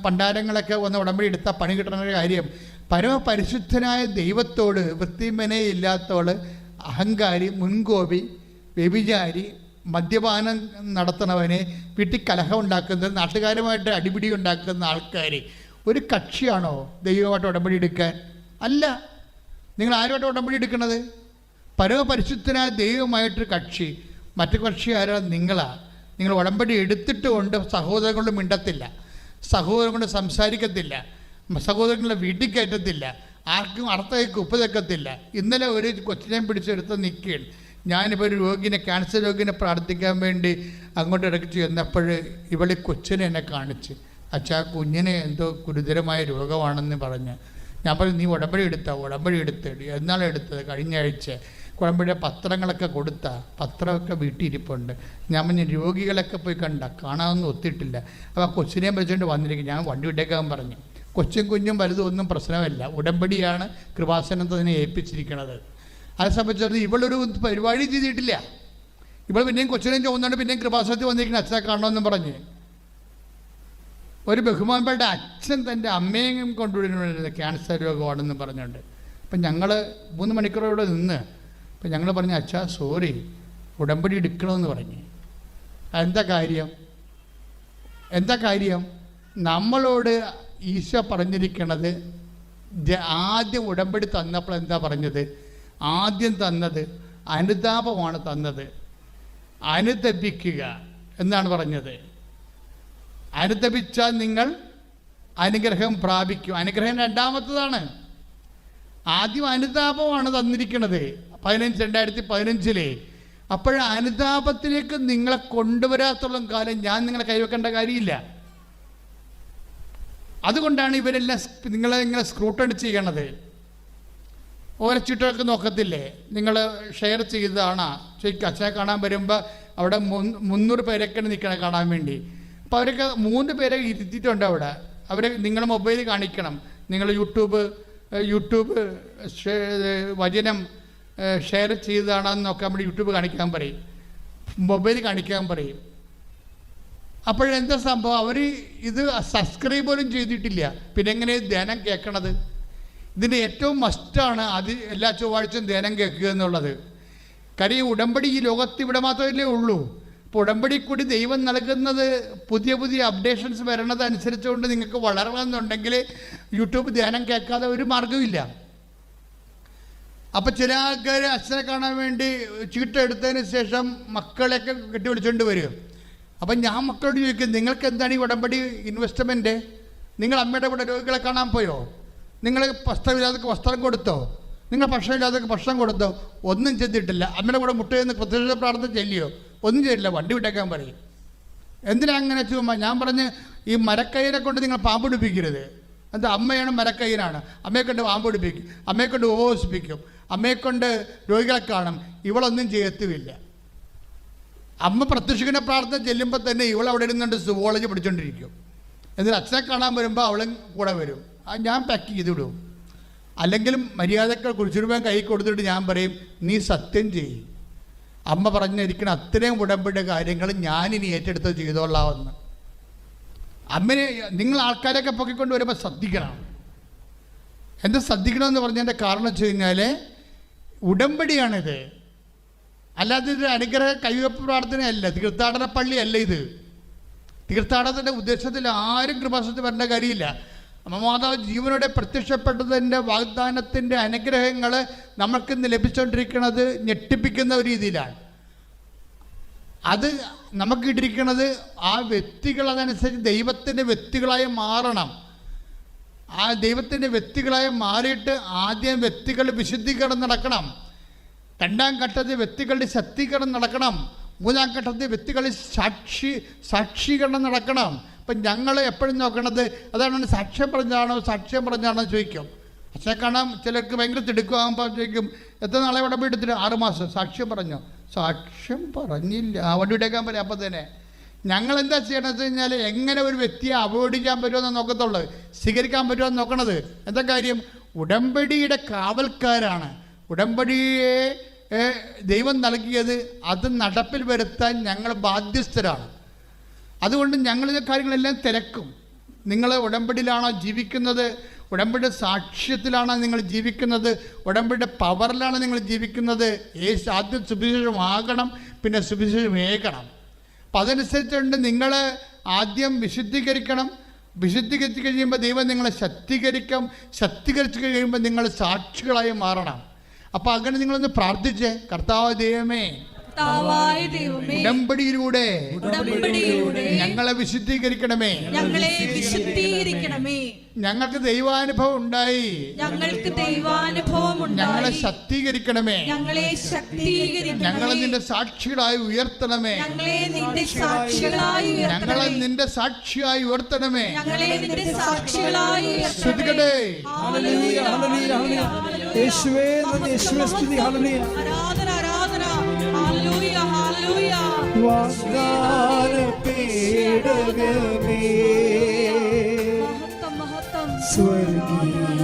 പണ്ടാരങ്ങളൊക്കെ വന്ന് ഉടമ്പടി എടുത്താൽ പണി കിട്ടുന്ന ഒരു കാര്യം, പരമപരിശുദ്ധനായ ദൈവത്തോട് വൃത്തിമനെ ഇല്ലാത്തവള്, അഹങ്കാരി, മുൻകോപി, വ്യഭിചാരി, മദ്യപാനം നടത്തുന്നവനെ, വീട്ടിൽ കലഹം ഉണ്ടാക്കുന്നത്, നാട്ടുകാരുമായിട്ട് അടിപിടി ഉണ്ടാക്കുന്ന ആൾക്കാർ ഒരു കക്ഷിയാണോ ദൈവമായിട്ട് ഉടമ്പടി എടുക്കാൻ? അല്ല. നിങ്ങൾ ആരുമായിട്ട് ഉടമ്പടി എടുക്കുന്നത്? പരമപരിശുദ്ധനായ ദൈവമായിട്ടൊരു കക്ഷി. മറ്റു കക്ഷി ആരാ? നിങ്ങളാണ്. നിങ്ങൾ ഉടമ്പടി എടുത്തിട്ട് കൊണ്ട് സഹോദരൻ കൊണ്ട് മിണ്ടത്തില്ല, സഹോദരൻ കൊണ്ട് സംസാരിക്കത്തില്ല, സഹോദരങ്ങളെ വീട്ടിൽ കയറ്റത്തില്ല, ആർക്കും അർത്ഥയ്ക്ക് ഉപ്പ് തെക്കത്തില്ല. ഇന്നലെ ഒരു കൊച്ചിനെ പിടിച്ചെടുത്ത് നിൽക്കുകയാണ്. ഞാനിപ്പോൾ ഒരു രോഗിനെ, ക്യാൻസർ രോഗിനെ പ്രാർത്ഥിക്കാൻ വേണ്ടി അങ്ങോട്ട് ഇടയ്ക്ക് ചെന്നപ്പോൾ ഇവളി കൊച്ചിനെ എന്നെ കാണിച്ച്, അച്ഛാ കുഞ്ഞിനെ എന്തോ ഗുരുതരമായ രോഗമാണെന്ന് പറഞ്ഞ്. ഞാൻ പറഞ്ഞു, നീ ഉടമ്പടി എടുത്ത് എന്നാണ് എടുത്തത്? കഴിഞ്ഞ ആഴ്ച. ഉടമ്പടിയുടെ പത്രങ്ങളൊക്കെ കൊടുത്ത പത്രമൊക്കെ വീട്ടിലിരിപ്പുണ്ട്. ഞാൻ പറഞ്ഞു, രോഗികളൊക്കെ പോയി കാണാമെന്ന് ഒത്തിട്ടില്ല. അപ്പോൾ ആ കൊച്ചിനെ വെച്ചുകൊണ്ട് വന്നിരിക്കും. ഞാൻ വണ്ടി വിട്ടേക്കാൻ പറഞ്ഞു. കൊച്ചും കുഞ്ഞും വലുതും ഒന്നും പ്രശ്നമല്ല, ഉടമ്പടിയാണ് കൃപാസനത്തിനെ ഏൽപ്പിച്ചിരിക്കുന്നത്. അത് സംബന്ധിച്ചത് ഇവളൊരു പരിപാടി ചെയ്തിട്ടില്ല. ഇവൾ പിന്നെയും കൊച്ചിനെയും ചോദിച്ചുകൊണ്ട് പിന്നെയും കൃപാസനത്തിൽ വന്നിരിക്കുന്ന അച്ഛനെ കാണണമെന്നും പറഞ്ഞ്. ഒരു ബഹുമാനപ്പെട്ട അച്ഛൻ തൻ്റെ അമ്മയെയും കൊണ്ടുവരുന്നത് ക്യാൻസർ രോഗമാണെന്ന് പറഞ്ഞുകൊണ്ട്. അപ്പം ഞങ്ങൾ 3 മണിക്കൂർ ഇവിടെ നിന്ന്. അപ്പം ഞങ്ങൾ പറഞ്ഞു, അച്ഛാ സോറി, ഉടമ്പടി എടുക്കണമെന്ന് പറഞ്ഞ്. എന്താ കാര്യം? നമ്മളോട് ഈശോ പറഞ്ഞിരിക്കണത്, ആദ്യം ഉടമ്പടി തന്നപ്പോൾ എന്താ പറഞ്ഞത്? ആദ്യം തന്നത് അനുതാപമാണ് തന്നത്. അനുതപിക്കുക എന്നാണ് പറഞ്ഞത്. അനുതപിച്ചാൽ നിങ്ങൾ അനുഗ്രഹം പ്രാപിക്കും. അനുഗ്രഹം രണ്ടാമത്തതാണ്. ആദ്യം അനുതാപമാണ് തന്നിരിക്കുന്നത് 2015 അപ്പോൾ അനുതാപത്തിലേക്ക് നിങ്ങളെ കൊണ്ടുവരാത്തോളം കാലം ഞാൻ നിങ്ങളെ കൈവെക്കേണ്ട കാര്യമില്ല. അതുകൊണ്ടാണ് ഇവരെല്ലാം നിങ്ങളെ ഇങ്ങനെ സ്ക്രൂട്ടണി ചെയ്യണത്. ഓരോ ചുറ്റൊക്കെ നോക്കത്തില്ലേ, നിങ്ങൾ ഷെയർ ചെയ്തതാണോ ചോദിക്കുക. അച്ഛനെ കാണാൻ വരുമ്പോൾ അവിടെ 300 പേരൊക്കെ നിൽക്കണം കാണാൻ വേണ്ടി. അപ്പോൾ അവരൊക്കെ 3 പേരെ ഇരുത്തിയിട്ടുണ്ട് അവിടെ. അവരെ നിങ്ങൾ മൊബൈൽ കാണിക്കണം, നിങ്ങൾ യൂട്യൂബ് വചനം ഷെയർ ചെയ്തതാണെന്ന് നോക്കാൻ വേണ്ടി യൂട്യൂബ് കാണിക്കാൻ പറയും, മൊബൈൽ കാണിക്കാൻ പറയും. അപ്പോഴെന്താ സംഭവം? അവർ ഇത് സബ്സ്ക്രൈബ് പോലും ചെയ്തിട്ടില്ല. പിന്നെ എങ്ങനെ ധ്യാനം കേൾക്കണത്? ഇതിൻ്റെ ഏറ്റവും മസ്റ്റാണ് എല്ലാ ചൊവ്വാഴ്ചയും ധ്യാനം കേൾക്കുക എന്നുള്ളത്. കാര്യം ഉടമ്പടി ഈ ലോകത്ത് ഇവിടെ മാത്രമല്ലേ ഉള്ളൂ. അപ്പോൾ ഉടമ്പടി കൂടി ദൈവം നൽകുന്നത് പുതിയ അപ്ഡേഷൻസ് വരണത് അനുസരിച്ചുകൊണ്ട് നിങ്ങൾക്ക് വളരണമെന്നുണ്ടെങ്കിൽ യൂട്യൂബ് ധ്യാനം കേൾക്കാതെ ഒരു മാർഗ്ഗമില്ല. അപ്പം ചില ആൾക്കാർ അച്ഛനെ കാണാൻ വേണ്ടി ചീട്ടെടുത്തതിന് ശേഷം മക്കളെയൊക്കെ കെട്ടി വിളിച്ചുകൊണ്ട് വരും. അപ്പം ഞാൻ മക്കളോട് ചോദിക്കും, നിങ്ങൾക്ക് എന്താണ് ഈ ഉടമ്പടി ഇൻവെസ്റ്റ്മെൻറ്റ്? നിങ്ങൾ അമ്മയുടെ കൂടെ രോഗികളെ കാണാൻ പോയോ? നിങ്ങൾ വസ്ത്രമില്ലാതെ വസ്ത്രം കൊടുത്തോ? നിങ്ങൾ ഭക്ഷണമില്ലാതെ ഭക്ഷണം കൊടുത്തോ? ഒന്നും ചെയ്തിട്ടില്ല. അമ്മയുടെ കൂടെ മുട്ടയെന്ന് പ്രത്യക്ഷ പ്രാർത്ഥന ചെല്ലിയോ? ഒന്നും ചെയ്തില്ല. വണ്ടി വിട്ടേക്കാൻ പറയും. എന്തിനാ അങ്ങനെ ചുമ്മാ? ഞാൻ പറഞ്ഞ്, ഈ മരക്കൈനെ കൊണ്ട് നിങ്ങൾ പാമ്പ് പിടിപ്പിക്കരുത്. എന്താ? അമ്മയാണ് മരക്കൈനാണ്. അമ്മയെ കൊണ്ട് പാമ്പ് പിടിപ്പിക്കും, അമ്മയെ കൊണ്ട് ഉപവസിപ്പിക്കും, അമ്മയെ കൊണ്ട് രോഗികളെ കാണും. ഇവളൊന്നും ചെയ്യത്തുമില്ല. അമ്മ പ്രത്യക്ഷിക്കുന്ന പ്രാർത്ഥന ചെല്ലുമ്പോൾ തന്നെ ഇവളവിടെ ഇരുന്നുകൊണ്ട് സുവോളജി പഠിച്ചുകൊണ്ടിരിക്കും. എന്നിട്ട് അച്ഛനെ കാണാൻ വരുമ്പോൾ അവളും കൂടെ വരും. ഞാൻ പാക്ക് ചെയ്തിടും. അല്ലെങ്കിലും മര്യാദകൾ കുറിച്ചുരുവാൻ കൈ കൊടുത്തിട്ട് ഞാൻ പറയും, നീ സത്യം ചെയ്യും, അമ്മ പറഞ്ഞിരിക്കണ അത്രയും ഉടമ്പടി കാര്യങ്ങൾ ഞാനിനി ഏറ്റെടുത്ത് ചെയ്തോളാമെന്ന്. അമ്മനെ നിങ്ങൾ ആൾക്കാരൊക്കെ പൊക്കിക്കൊണ്ട് വരുമ്പോൾ ശ്രദ്ധിക്കണം. എന്താ ശ്രദ്ധിക്കണമെന്ന് പറഞ്ഞതിൻ്റെ കാരണം വെച്ച് കഴിഞ്ഞാൽ ഉടമ്പടിയാണിത്, അല്ലാതെ ഇത് അനുഗ്രഹ കൈവെപ്പ് പ്രാർത്ഥനയല്ല, തീർത്ഥാടന പള്ളിയല്ല ഇത്. തീർത്ഥാടനത്തിൻ്റെ ഉദ്ദേശത്തിൽ ആരും കൃപാസനത്തിൽ വരേണ്ട കാര്യമില്ല. അമ്മമാതാവ് ജീവനോടെ പ്രത്യക്ഷപ്പെട്ടതിൻ്റെ വാഗ്ദാനത്തിൻ്റെ അനുഗ്രഹങ്ങൾ നമുക്കിന്ന് ലഭിച്ചുകൊണ്ടിരിക്കുന്നത് ഞെട്ടിപ്പിക്കുന്ന ഒരു രീതിയിലാണ്. അത് നമുക്ക് ഇട്ടിരിക്കുന്നത് ആ വ്യക്തികൾ അതനുസരിച്ച് ദൈവത്തിൻ്റെ വ്യക്തികളായി മാറണം. ആ ദൈവത്തിൻ്റെ വ്യക്തികളായി മാറിയിട്ട് ആദ്യം വ്യക്തികൾ വിശുദ്ധീകരണം നടക്കണം, 2ാം ഘട്ടത്തിൽ വ്യക്തികളുടെ ശക്തീകരണം നടക്കണം, 3ാം ഘട്ടത്തിൽ വ്യക്തികളിൽ സാക്ഷീകരണം നടക്കണം. അപ്പം ഞങ്ങൾ എപ്പോഴും നോക്കണത് അതാണ്, സാക്ഷ്യം പറഞ്ഞാണോ ചോദിക്കും. അച്ഛനെ കാണാൻ ചിലർക്ക് ഭയങ്കര തിടുക്കമാകുമ്പോൾ ചോദിക്കും, എത്ര നാളെ ഉടമ്പടി എടുത്തിട്ട്? 6 മാസം. സാക്ഷ്യം പറഞ്ഞില്ല. വണ്ടി ഇട്ടേക്കാൻ പറയും. അപ്പം തന്നെ ഞങ്ങളെന്താ ചെയ്യണമെന്ന് വെച്ച് കഴിഞ്ഞാൽ എങ്ങനെ ഒരു വ്യക്തിയെ അവോയ്ഡ് ചെയ്യാൻ പറ്റുമെന്ന് നോക്കത്തുള്ളൂ, സ്വീകരിക്കാൻ പറ്റുമെന്ന് നോക്കണത്. എന്താ കാര്യം? ഉടമ്പടിയുടെ കാവൽക്കാരാണ്. ഉടമ്പടിയെ ദൈവം നൽകിയത് അത് നടപ്പിൽ വരുത്താൻ ഞങ്ങൾ ബാധ്യസ്ഥരാണ്. അതുകൊണ്ട് ഞങ്ങളിത് കാര്യങ്ങളെല്ലാം തിരക്കും. നിങ്ങൾ ഉടമ്പടിയിലാണോ ജീവിക്കുന്നത്? ഉടമ്പടി സാക്ഷ്യത്തിലാണോ നിങ്ങൾ ജീവിക്കുന്നത്? ഉടമ്പടിയുടെ പവറിലാണോ നിങ്ങൾ ജീവിക്കുന്നത്? ആദ്യം സുവിശേഷം ആകണം, പിന്നെ സുവിശേഷം ഏകണം. അപ്പം അതനുസരിച്ചുകൊണ്ട് നിങ്ങൾ ആദ്യം വിശുദ്ധീകരിക്കണം. വിശുദ്ധീകരിച്ച് കഴിയുമ്പോൾ ദൈവം നിങ്ങളെ ശക്തീകരിച്ച് കഴിയുമ്പോൾ നിങ്ങൾ സാക്ഷികളായി മാറണം. അപ്പോൾ അങ്ങനെ നിങ്ങളൊന്ന് പ്രാർത്ഥിച്ചേ, കർത്താവ് ദൈവമേ, ഉടമ്പടിയിലൂടെ ഞങ്ങളെ വിശുദ്ധീകരിക്കണമേ. ഞങ്ങൾക്ക് ദൈവാനുഭവം ഉണ്ടായി. ഞങ്ങളെ ശക്തീകരിക്കണമേ. ഞങ്ങളെ നിന്റെ സാക്ഷികളായി ഉയർത്തണമേ. ഞങ്ങളെ നിന്റെ സാക്ഷിയായി ഉയർത്തണമേ. ശ്രദ്ധിക്കട്ടെ. യേശുവേ നന്ദി, യേശുവേ സ്തുതി, ഹല്ലേലൂയ. വാഗ്ദാന പേടകമേ, സ്വർഗീയ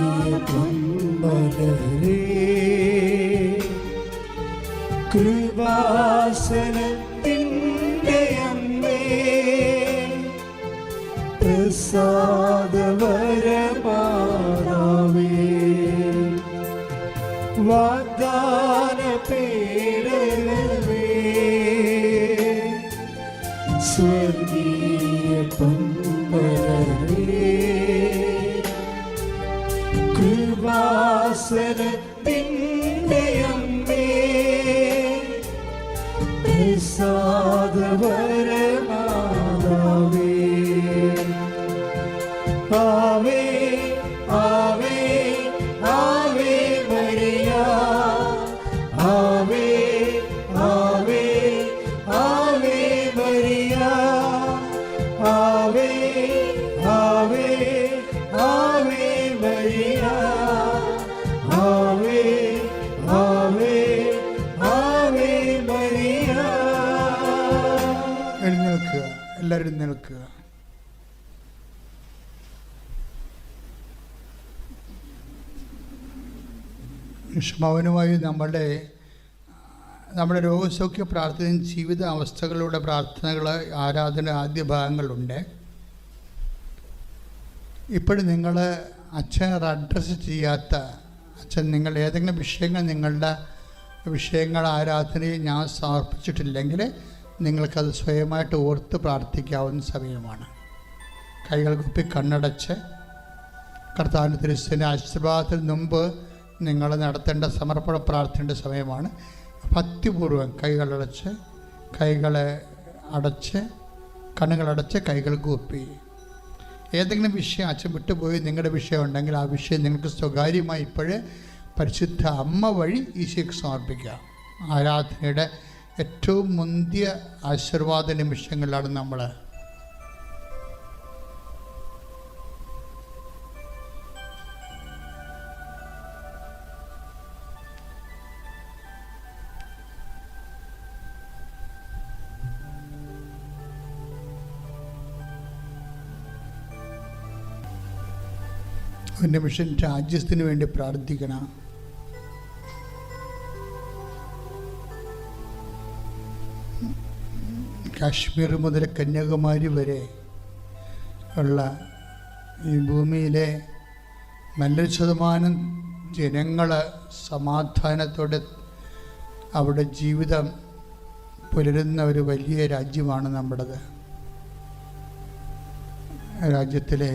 കുംഭലരേ, കൃപാസനത്തിൻ്റെ അമ്മേ, പ്രസാദവരമാതാവേ, വാഗ്ദാന പേടകമേ, സ്വർഗീയ പമ്പരേ, കൃപാസനത്തിൻ്റെ അമ്മേ, പ്രസാദവരമാതാവേ, ആവേ ആവേ ആവേ മരിയ, ആവേ ആവേ ആവേ മരിയ, ആവേ ആവേ ആവേ മരിയ, ആവേ ആവേ ആവേ മരിയ. എഴുന്നേൽക്കുക, എല്ലാവരും നിൽക്കുക. മൗനമായി നമ്മുടെ രോഗസൗഖ്യ പ്രാർത്ഥനയും ജീവിത അവസ്ഥകളുടെ പ്രാർത്ഥനകൾ, ആരാധന ആദ്യ ഭാഗങ്ങളുണ്ട്. ഇപ്പോഴും നിങ്ങൾ അച്ഛൻ അഡ്രസ്സ് ചെയ്യാത്ത, അച്ഛൻ നിങ്ങൾ ഏതെങ്കിലും നിങ്ങളുടെ വിഷയങ്ങൾ ആരാധനയിൽ ഞാൻ സമർപ്പിച്ചിട്ടില്ലെങ്കിൽ നിങ്ങൾക്കത് സ്വയമായിട്ട് ഓർത്ത് പ്രാർത്ഥിക്കാവുന്ന സമയമാണ്. കൈകൾ കുപ്പി കണ്ണടച്ച് കർത്താവിൻ്റെ തിരുസേന ആശീർവാദത്തിന് മുമ്പ് നിങ്ങൾ നടത്തേണ്ട സമർപ്പണ പ്രാർത്ഥനയുടെ സമയമാണ്. ഭക്തിപൂർവ്വം കണ്ണുകളടച്ച് കൈകൾ കൂപ്പി ഏതെങ്കിലും വിഷയം അച്ഛൻ വിട്ടുപോയി നിങ്ങളുടെ വിഷയം ഉണ്ടെങ്കിൽ ആ വിഷയം നിങ്ങൾക്ക് സ്വകാര്യമായി ഇപ്പോഴേ പരിശുദ്ധ അമ്മ വഴി ഈശോയ്ക്ക് സമർപ്പിക്കാം. ആരാധനയുടെ ഏറ്റവും മുന്തിയ ആശീർവാദ നിമിഷങ്ങളിലാണ് നമ്മൾ. ഒരു നിമിഷം രാജ്യത്തിന് വേണ്ടി പ്രാർത്ഥിക്കണം. കാശ്മീർ മുതൽ കന്യാകുമാരി വരെ ഉള്ള ഈ ഭൂമിയിലെ നല്ലൊരു ശതമാനം ജനങ്ങൾ സമാധാനത്തോടെ അവിടെ ജീവിതം പുലരുന്ന ഒരു വലിയ രാജ്യമാണ് നമ്മുടേത്. രാജ്യത്തിലെ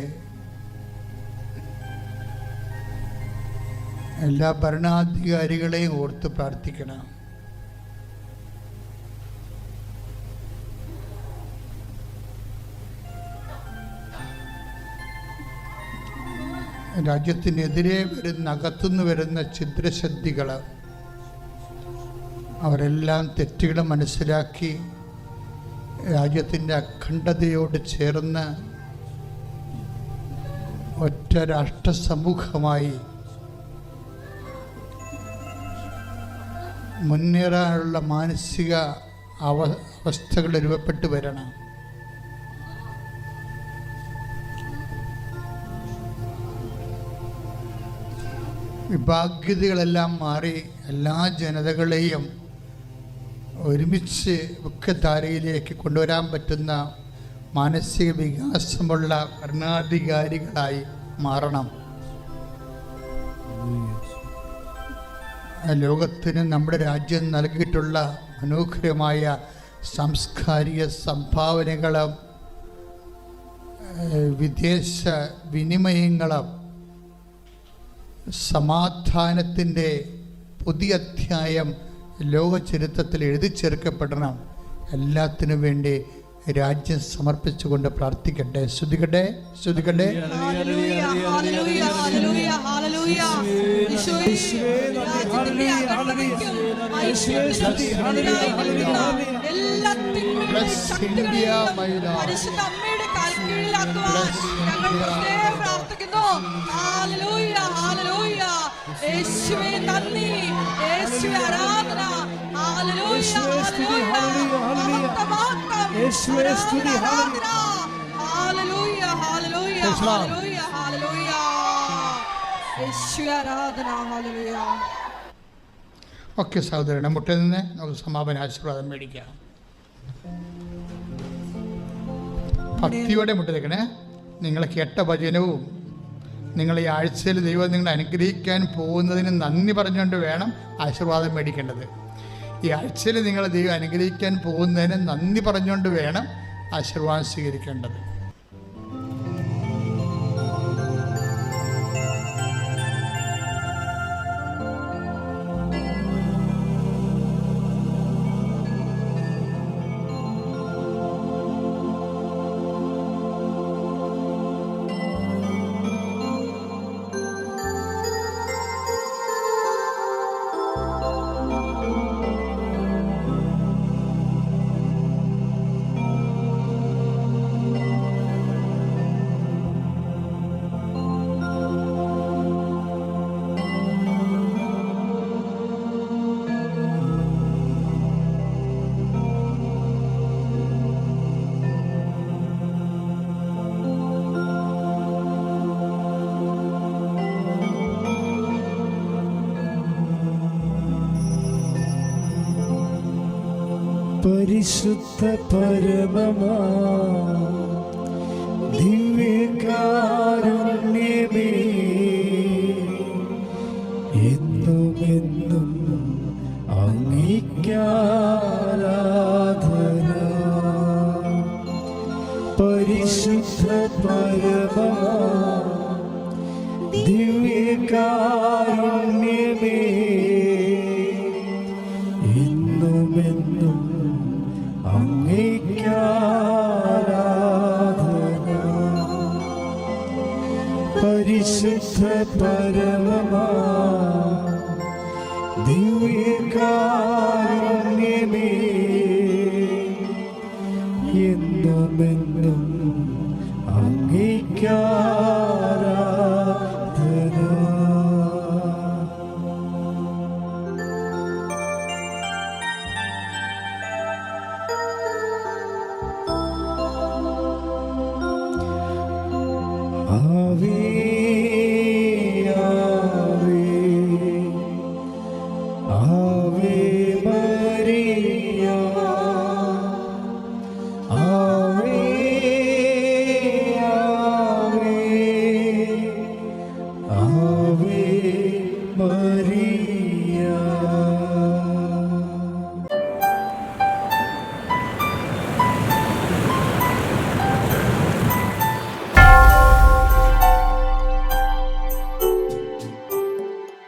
എല്ലാ ഭരണാധികാരികളെയും ഓർത്ത് പ്രാർത്ഥിക്കണം. രാജ്യത്തിനെതിരെ അകത്തുനിന്ന് വരുന്ന ഛിദ്രശക്തികൾ അവരെല്ലാം തെറ്റുകൾ മനസ്സിലാക്കി രാജ്യത്തിൻ്റെ അഖണ്ഡതയോട് ചേർന്ന് ഒറ്റ രാഷ്ട്രസമൂഹമായി മുന്നേറാനുള്ള മാനസിക അവസ്ഥകൾ രൂപപ്പെട്ടു വരണം. വിഭാഗ്യതകളെല്ലാം മാറി എല്ലാ ജനതകളെയും ഒരുമിച്ച് മുഖ്യധാരയിലേക്ക് കൊണ്ടുവരാൻ പറ്റുന്ന മാനസിക വികാസമുള്ള ഭരണാധികാരികളായി മാറണം. ലോകത്തിന് നമ്മുടെ രാജ്യം നൽകിയിട്ടുള്ള മനോഹരമായ സാംസ്കാരിക സംഭാവനകളും വിദേശ വിനിമയങ്ങളും സമാധാനത്തിൻ്റെ പുതിയ അധ്യായം ലോക ചരിത്രത്തിൽ എഴുതി ചേർക്കപ്പെടണം. എല്ലാത്തിനു വേണ്ടി രാജ്യം സമർപ്പിച്ചുകൊണ്ട് പ്രാർത്ഥിക്കട്ടെ. ശ്രുതികട്ടെ, ശ്രുതികട്ടെ. ഓക്കെ സഹോദരനെ, മുട്ടിൽ നിന്ന് നമുക്ക് സമാപന ആശീർവാദം മേടിക്കാം. ഭക്തിയോടെ മുട്ടിലേക്കണേ. നിങ്ങൾ കേട്ട ഭജനവും നിങ്ങൾ ഈ ആഴ്ചയിൽ ദൈവം നിങ്ങളെ അനുഗ്രഹിക്കാൻ പോകുന്നതിന് നന്ദി പറഞ്ഞുകൊണ്ട് വേണം ആശീർവാദം മേടിക്കേണ്ടത്. ഈ ആഴ്ചയിൽ നിങ്ങൾ ദൈവം അനുഗ്രഹിക്കാൻ പോകുന്നതിന് നന്ദി പറഞ്ഞുകൊണ്ട് വേണം ആശീർവാദം സ്വീകരിക്കേണ്ടത്. പരിശുദ്ധ പരമമാ ദിവ്യകാരുണ്യമേ, എന്നുമെന്നും അങ്ങേയ്ക്കാരാധന. പരിശുദ്ധ പരമമാ ദിവ്യകാരുണ്യമേ, എന്നുമെന്നും അങ്ങേയ്ക്കാരാധന. പരിശുദ്ധ പരമമാ